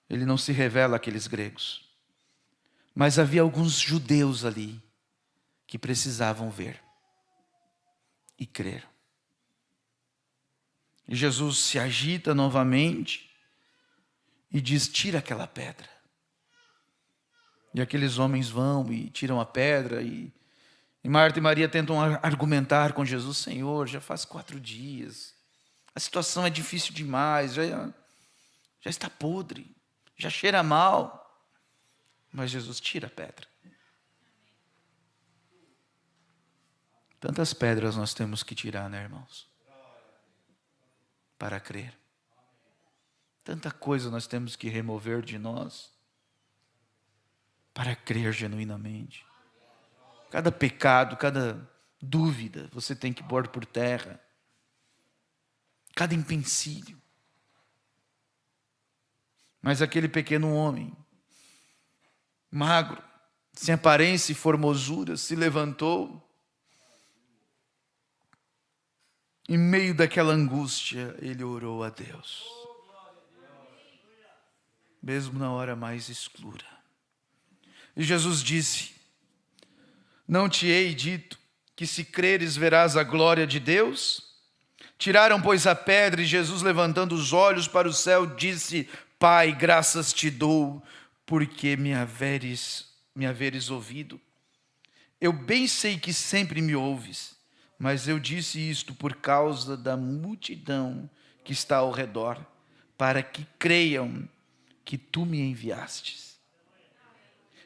Ele não se revela àqueles gregos. Mas havia alguns judeus ali que precisavam ver e crer. E Jesus se agita novamente e diz, tira aquela pedra. E aqueles homens vão e tiram a pedra e Marta e Maria tentam argumentar com Jesus, Senhor, já faz 4 dias. A situação é difícil demais, já está podre, já cheira mal. Mas Jesus tira a pedra. Tantas pedras nós temos que tirar, né, irmãos? Para crer. Tanta coisa nós temos que remover de nós. para crer genuinamente. Cada pecado, cada dúvida, você tem que pôr por terra. Cada empecilho. Mas aquele pequeno homem, magro, sem aparência e formosura, se levantou. Em meio daquela angústia, ele orou a Deus. Mesmo na hora mais escura. E Jesus disse: não te hei dito que se creres verás a glória de Deus? Tiraram, pois, a pedra, e Jesus, levantando os olhos para o céu, disse: Pai, graças te dou, porque me haveres ouvido. Eu bem sei que sempre me ouves, mas eu disse isto por causa da multidão que está ao redor, para que creiam que tu me enviastes.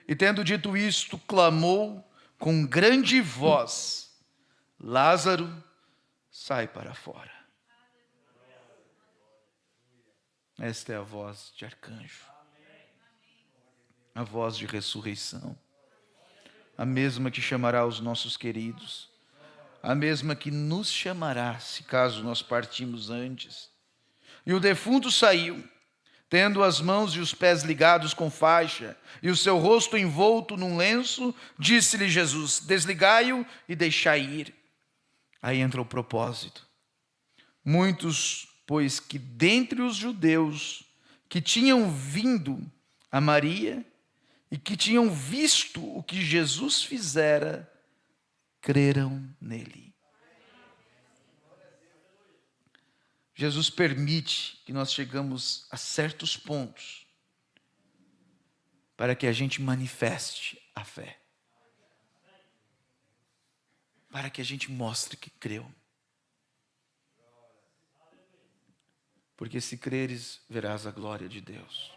E tendo dito isto, clamou com grande voz: Lázaro, sai para fora. Esta é a voz de arcanjo, a voz de ressurreição, a mesma que chamará os nossos queridos, a mesma que nos chamará, se caso nós partimos antes. E o defunto saiu, tendo as mãos e os pés ligados com faixa, e o seu rosto envolto num lenço. Disse-lhe Jesus: desligai-o e deixai ir. Aí entra o propósito. Muitos, pois, que dentre os judeus que tinham vindo a Maria e que tinham visto o que Jesus fizera, creram nele. Jesus permite que nós chegamos a certos pontos para que a gente manifeste a fé, para que a gente mostre que creu. Porque se creres, verás a glória de Deus.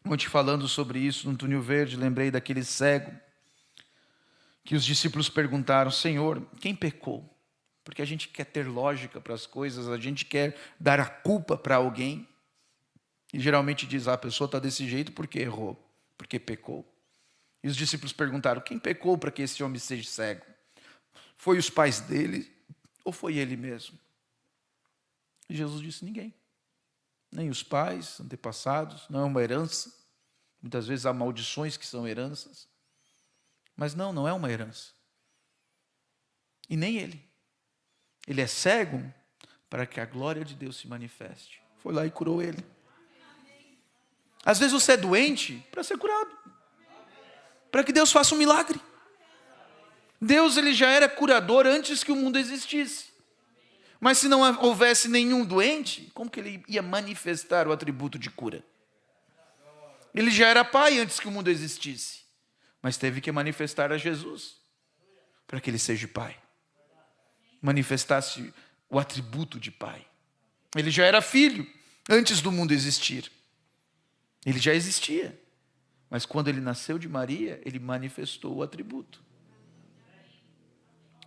Ontem, falando sobre isso no túnel verde, lembrei daquele cego que os discípulos perguntaram: Senhor, quem pecou? Porque a gente quer ter lógica para as coisas, a gente quer dar a culpa para alguém. E geralmente diz: a pessoa está desse jeito porque errou, porque pecou. E os discípulos perguntaram: quem pecou para que esse homem seja cego? Foi os pais dele ou foi ele mesmo? E Jesus disse: ninguém. Nem os pais, antepassados, não é uma herança. Muitas vezes há maldições que são heranças. Mas não é uma herança. E nem ele. Ele é cego para que a glória de Deus se manifeste. Foi lá e curou ele. Às vezes você é doente para ser curado. Para que Deus faça um milagre. Deus, ele já era curador antes que o mundo existisse. Mas se não houvesse nenhum doente, como que ele ia manifestar o atributo de cura? Ele já era pai antes que o mundo existisse. Mas teve que manifestar a Jesus para que ele seja pai. Manifestasse o atributo de pai. Ele já era filho antes do mundo existir. Ele já existia. Mas quando ele nasceu de Maria, ele manifestou o atributo.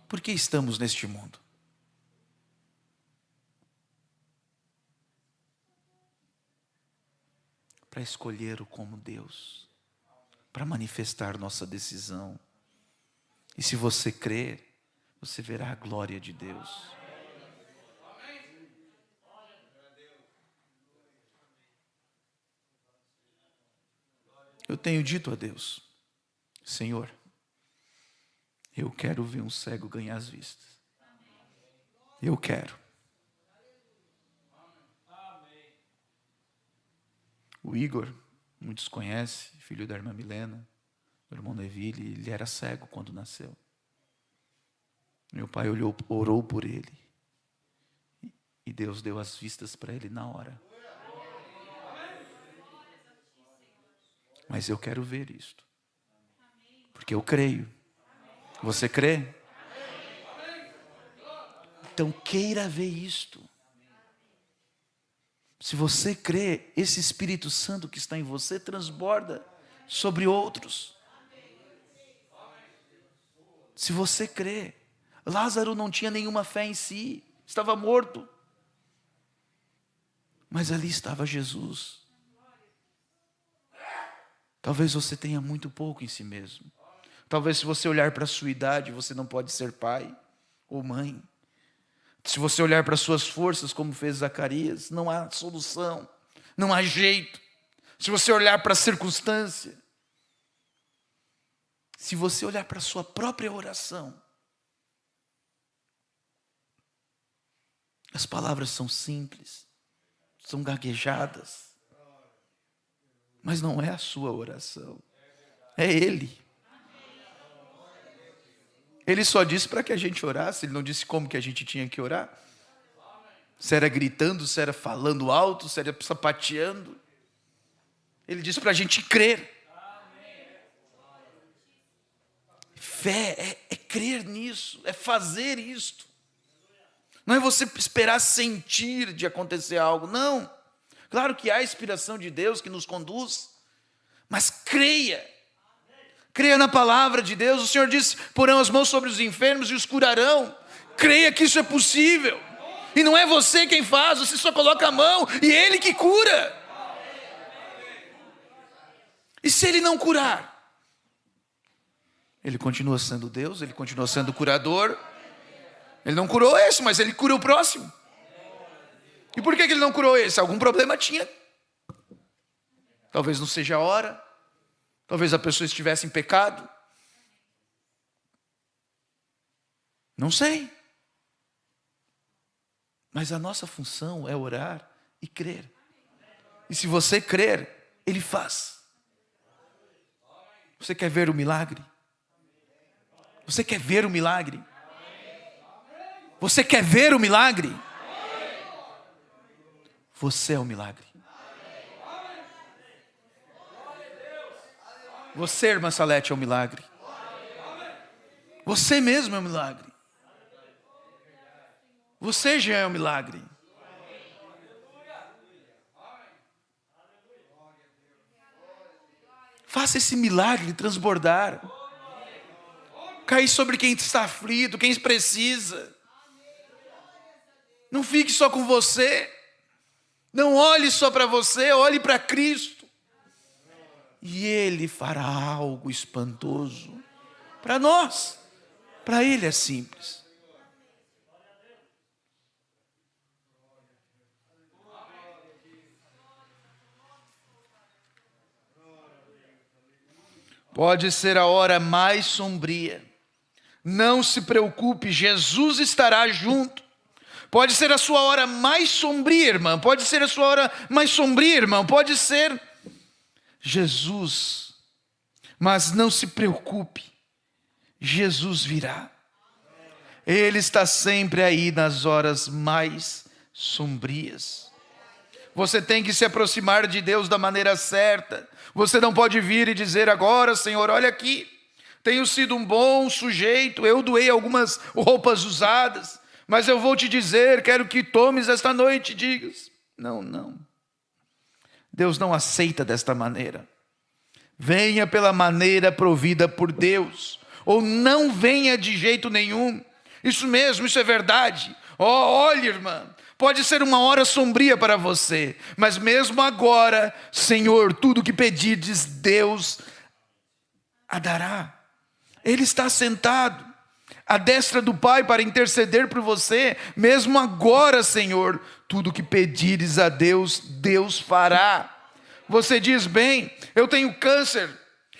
Por que estamos neste mundo? Para escolher o como Deus, para manifestar nossa decisão. E se você crer, você verá a glória de Deus. Eu tenho dito a Deus: Senhor, eu quero ver um cego ganhar as vistas. Eu quero. O Igor, muitos conhecem, filho da irmã Milena, do irmão Neville, ele era cego quando nasceu. Meu pai orou por ele. E Deus deu as vistas para ele na hora. Mas eu quero ver isto. Porque eu creio. Você crê? Então queira ver isto. Se você crê, esse Espírito Santo que está em você transborda sobre outros. Se você crê. Lázaro não tinha nenhuma fé em si, estava morto. Mas ali estava Jesus. Talvez você tenha muito pouco em si mesmo. Talvez se você olhar para a sua idade, você não pode ser pai ou mãe. Se você olhar para as suas forças, como fez Zacarias, não há solução, não há jeito. Se você olhar para a circunstância, se você olhar para a sua própria oração, as palavras são simples, são gaguejadas, mas não é a sua oração, é Ele. Ele só disse para que a gente orasse, Ele não disse como que a gente tinha que orar. Se era gritando, se era falando alto, se era sapateando. Ele disse para a gente crer. Fé é crer nisso, é fazer isto. Não é você esperar sentir de acontecer algo, não. Claro que há a inspiração de Deus que nos conduz, mas creia. Creia na palavra de Deus. O Senhor disse: porão as mãos sobre os enfermos e os curarão. Creia que isso é possível. E não é você quem faz, você só coloca a mão e Ele que cura. E se Ele não curar? Ele continua sendo Deus, Ele continua sendo curador. Ele não curou esse, mas Ele cura o próximo. E por que Ele não curou esse? Algum problema tinha. Talvez não seja a hora. Talvez a pessoa estivesse em pecado. Não sei. Mas a nossa função é orar e crer. E se você crer, Ele faz. Você quer ver o milagre? Você quer ver o milagre? Você quer ver o milagre? Você é o milagre. Você, irmã Salete, é um milagre. Você mesmo é um milagre. Você já é um milagre. Faça esse milagre transbordar. Cair sobre quem está aflito, quem precisa. Não fique só com você. Não olhe só para você, olhe para Cristo. E Ele fará algo espantoso. Para nós, para Ele é simples. Pode ser a hora mais sombria. Não se preocupe, Jesus estará junto. Pode ser a sua hora mais sombria, irmã. Pode ser a sua hora mais sombria, irmão. Pode ser Jesus. Mas não se preocupe. Jesus virá. Ele está sempre aí nas horas mais sombrias. Você tem que se aproximar de Deus da maneira certa. Você não pode vir e dizer agora: Senhor, olha aqui, tenho sido um bom sujeito, eu doei algumas roupas usadas, mas eu vou te dizer, quero que tomes esta noite e digas. Não. Deus não aceita desta maneira. Venha pela maneira provida por Deus, ou não venha de jeito nenhum. Isso mesmo, isso é verdade. Olha, irmã, pode ser uma hora sombria para você, mas mesmo agora, Senhor, tudo que pedirdes, Deus a dará. Ele está sentado à destra do Pai para interceder por você. Mesmo agora, Senhor, tudo que pedires a Deus, Deus fará. Você diz: bem, eu tenho câncer,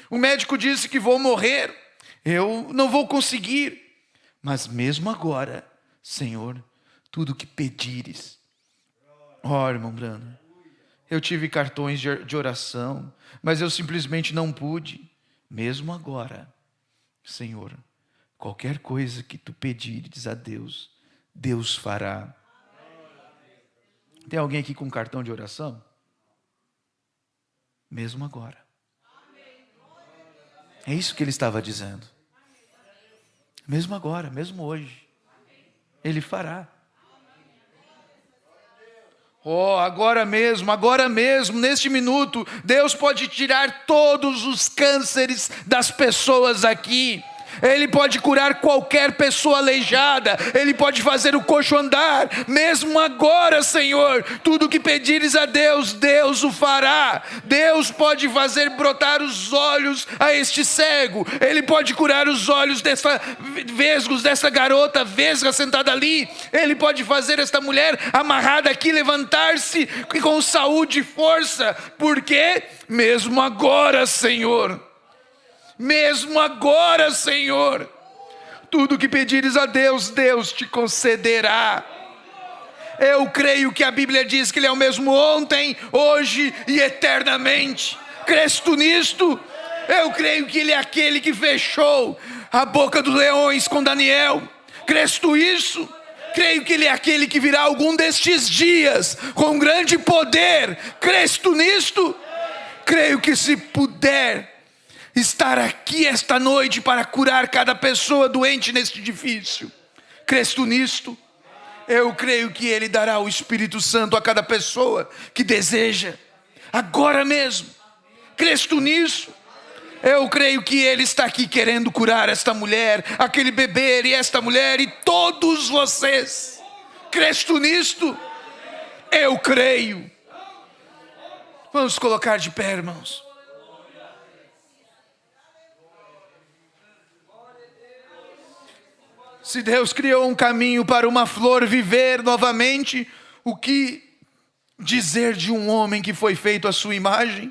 o médico disse que vou morrer, eu não vou conseguir. Mas mesmo agora, Senhor, tudo que pedires. Irmão Brano, eu tive cartões de oração, mas eu simplesmente não pude. Mesmo agora, Senhor, qualquer coisa que tu pedires a Deus, Deus fará. Tem alguém aqui com cartão de oração? Mesmo agora. É isso que ele estava dizendo. Mesmo agora, mesmo hoje, Ele fará. Agora mesmo, neste minuto, Deus pode tirar todos os cânceres das pessoas aqui. Ele pode curar qualquer pessoa aleijada. Ele pode fazer o coxo andar. Mesmo agora, Senhor, tudo que pedires a Deus, Deus o fará. Deus pode fazer brotar os olhos a este cego. Ele pode curar os olhos vesgos dessa garota vesga sentada ali. Ele pode fazer esta mulher amarrada aqui levantar-se com saúde e força. Por quê? Mesmo agora, Senhor. Mesmo agora, Senhor, tudo que pedires a Deus, Deus te concederá. Eu creio que a Bíblia diz que Ele é o mesmo ontem, hoje e eternamente. Crês tu nisto? Eu creio que Ele é aquele que fechou a boca dos leões com Daniel. Crês tu isso? Creio que Ele é aquele que virá algum destes dias com grande poder. Crês tu nisto? Creio que se puder estar aqui esta noite para curar cada pessoa doente neste edifício. Crês tu nisto? Eu creio que Ele dará o Espírito Santo a cada pessoa que deseja, agora mesmo. Crês tu nisso? Eu creio que Ele está aqui querendo curar esta mulher, aquele bebê e esta mulher e todos vocês. Crês tu nisto? Eu creio. Vamos colocar de pé, irmãos. Se Deus criou um caminho para uma flor viver novamente, o que dizer de um homem que foi feito à sua imagem?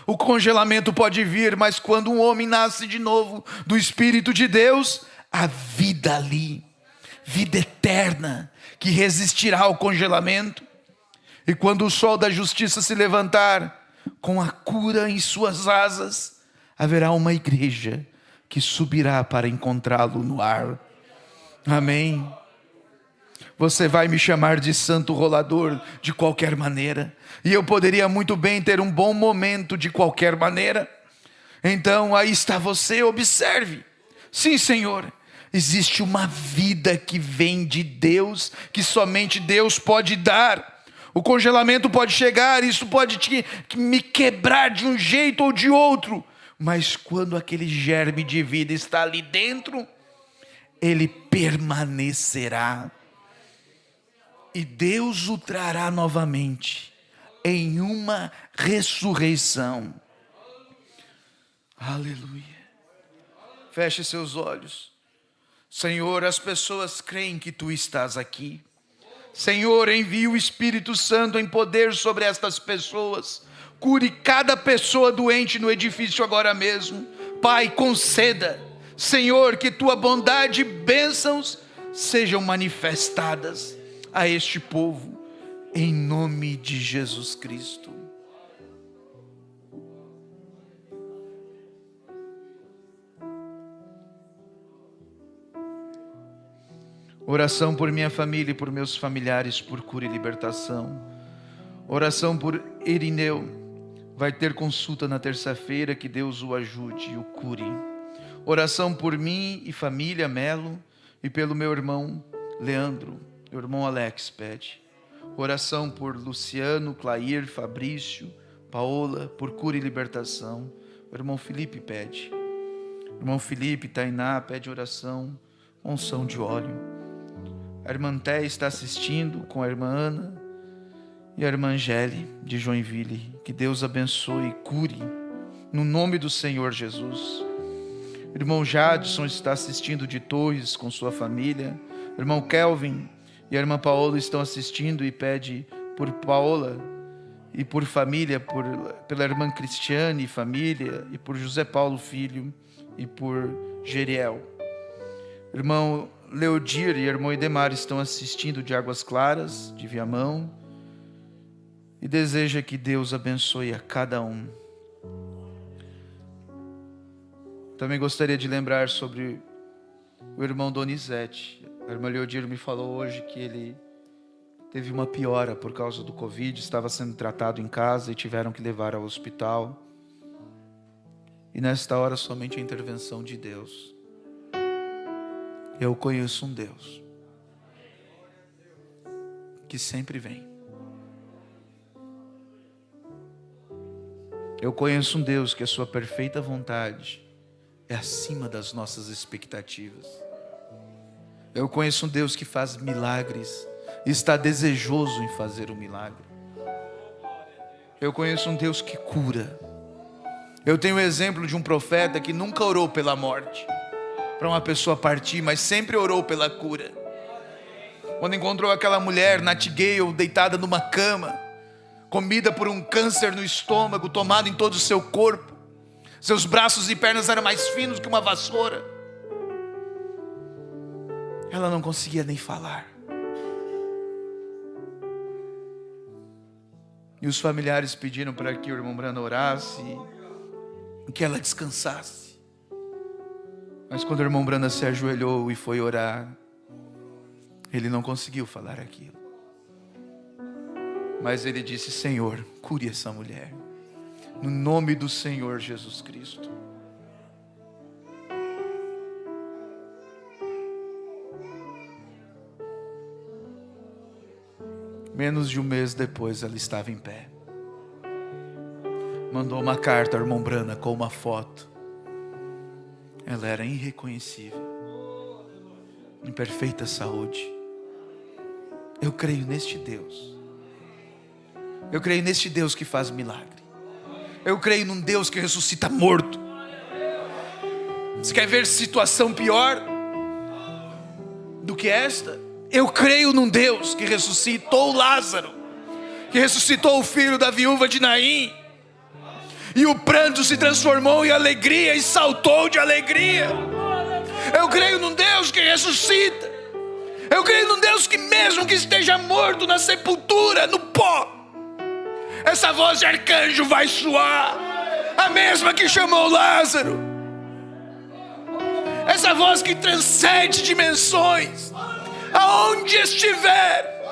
O congelamento pode vir, mas quando um homem nasce de novo do Espírito de Deus, a vida ali, vida eterna, que resistirá ao congelamento. E quando o sol da justiça se levantar, com a cura em suas asas, haverá uma igreja que subirá para encontrá-lo no ar. Amém. Você vai me chamar de santo rolador de qualquer maneira, e eu poderia muito bem ter um bom momento de qualquer maneira. Então aí está você, observe. Sim, Senhor, existe uma vida que vem de Deus, que somente Deus pode dar. O congelamento pode chegar, isso pode me quebrar de um jeito ou de outro, mas quando aquele germe de vida está ali dentro, ele permanecerá. E Deus o trará novamente em uma ressurreição. Aleluia. Feche seus olhos. Senhor, as pessoas creem que Tu estás aqui. Senhor, envie o Espírito Santo em poder sobre estas pessoas. Cure cada pessoa doente no edifício agora mesmo. Pai, conceda, Senhor, que Tua bondade e bênçãos sejam manifestadas a este povo, em nome de Jesus Cristo. Oração por minha família e por meus familiares, por cura e libertação. Oração por Irineu. Vai ter consulta na terça-feira, que Deus o ajude e o cure. Oração por mim e família Melo e pelo meu irmão Leandro, meu irmão Alex pede. Oração por Luciano, Clair, Fabrício, Paola, por cura e libertação. O irmão Felipe pede. O irmão Felipe, Tainá, pede oração, unção de óleo. A irmã Té está assistindo com a irmã Ana e a irmã Angele de Joinville. Que Deus abençoe e cure, no nome do Senhor Jesus. O irmão Jadson está assistindo de Torres com sua família. O irmão Kelvin e a irmã Paola estão assistindo e pede por Paola e por família, pela irmã Cristiane e família, e por José Paulo filho e por Geriel. O irmão Leodir e a irmã Edemar estão assistindo de Águas Claras, de Viamão, e deseja que Deus abençoe a cada um. Também gostaria de lembrar sobre o irmão Donizete. A irmã Leodir me falou hoje que ele teve uma piora por causa do Covid, estava sendo tratado em casa e tiveram que levar ao hospital. E nesta hora somente a intervenção de Deus. Eu conheço um Deus que sempre vem. Eu conheço um Deus que a sua perfeita vontade é acima das nossas expectativas. Eu conheço um Deus que faz milagres e está desejoso em fazer um milagre. Eu conheço um Deus que cura. Eu tenho o exemplo de um profeta que nunca orou pela morte, para uma pessoa partir, mas sempre orou pela cura. Quando encontrou aquela mulher, Nightingale, deitada numa cama, comida por um câncer no estômago, tomado em todo o seu corpo, seus braços e pernas eram mais finos que uma vassoura, ela não conseguia nem falar. E os familiares pediram para que o irmão Branham orasse e que ela descansasse. Mas quando o irmão Branham se ajoelhou e foi orar, ele não conseguiu falar aquilo. Mas ele disse: Senhor, cure essa mulher, no nome do Senhor Jesus Cristo. Menos de um mês depois, ela estava em pé. Mandou uma carta ao irmão Branham com uma foto. Ela era irreconhecível, em perfeita saúde. Eu creio neste Deus. Eu creio neste Deus que faz milagre. Eu creio num Deus que ressuscita morto. Você quer ver situação pior do que esta? Eu creio num Deus que ressuscitou Lázaro, que ressuscitou o filho da viúva de Naim, e o pranto se transformou em alegria e saltou de alegria. Eu creio num Deus que ressuscita. Eu creio num Deus que, mesmo que esteja morto na sepultura, no pó, essa voz de arcanjo vai soar, a mesma que chamou Lázaro, essa voz que transcende dimensões. Aonde estiver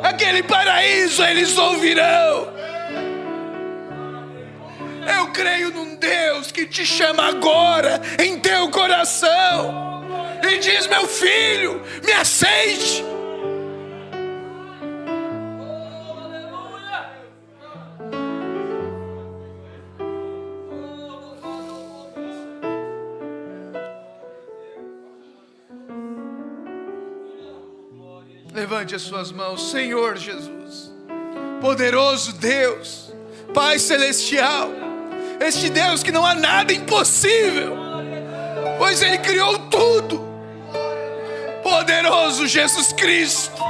aquele paraíso, eles ouvirão. Eu creio num Deus que te chama agora em teu coração e diz: meu filho, me aceite. Levante as suas mãos. Senhor Jesus, poderoso Deus, Pai Celestial, este Deus que não há nada impossível, pois Ele criou tudo. Poderoso Jesus Cristo,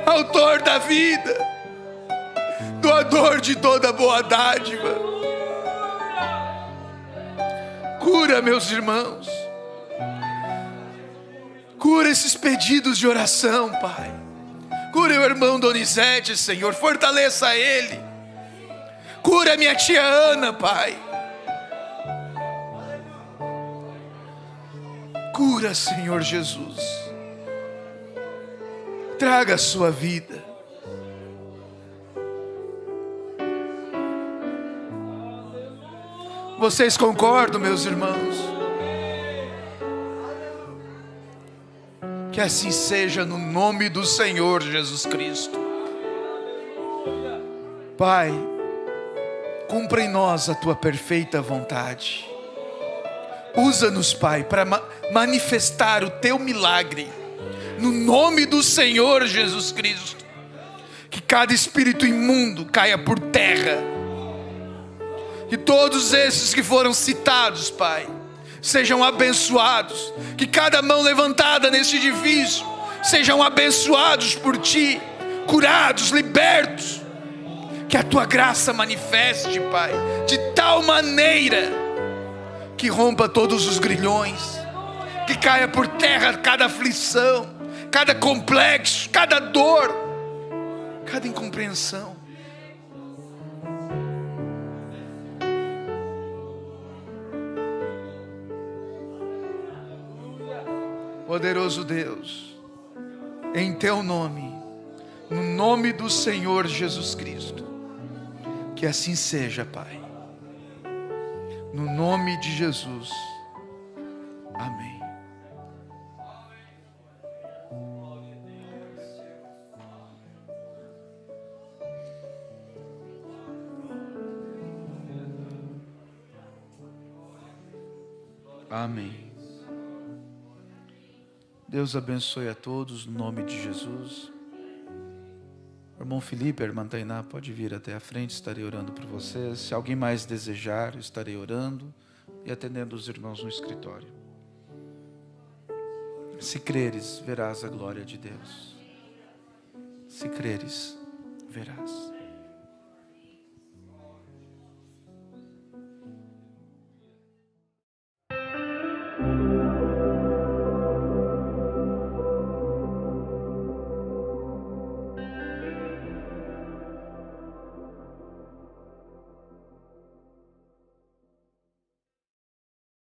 autor da vida, doador de toda boa dádiva, cura meus irmãos. Cura esses pedidos de oração, Pai. Cura o irmão Donizete, Senhor. Fortaleça ele. Cura minha tia Ana, Pai. Cura, Senhor Jesus. Traga a sua vida. Vocês concordam, meus irmãos? Que assim seja no nome do Senhor Jesus Cristo. Pai, cumpra em nós a tua perfeita vontade. Usa-nos, Pai, para manifestar o teu milagre, no nome do Senhor Jesus Cristo. Que cada espírito imundo caia por terra. Que todos esses que foram citados, Pai, sejam abençoados. Que cada mão levantada neste edifício sejam abençoados por Ti, curados, libertos. Que a Tua graça manifeste, Pai, de tal maneira que rompa todos os grilhões, que caia por terra cada aflição, cada complexo, cada dor, cada incompreensão. Poderoso Deus, em Teu nome, no nome do Senhor Jesus Cristo, que assim seja, Pai, no nome de Jesus, amém. Amém. Deus abençoe a todos, no nome de Jesus. O irmão Felipe, a irmã Tainá, pode vir até a frente, estarei orando por vocês. Se alguém mais desejar, estarei orando e atendendo os irmãos no escritório. Se creres, verás a glória de Deus. Se creres, verás.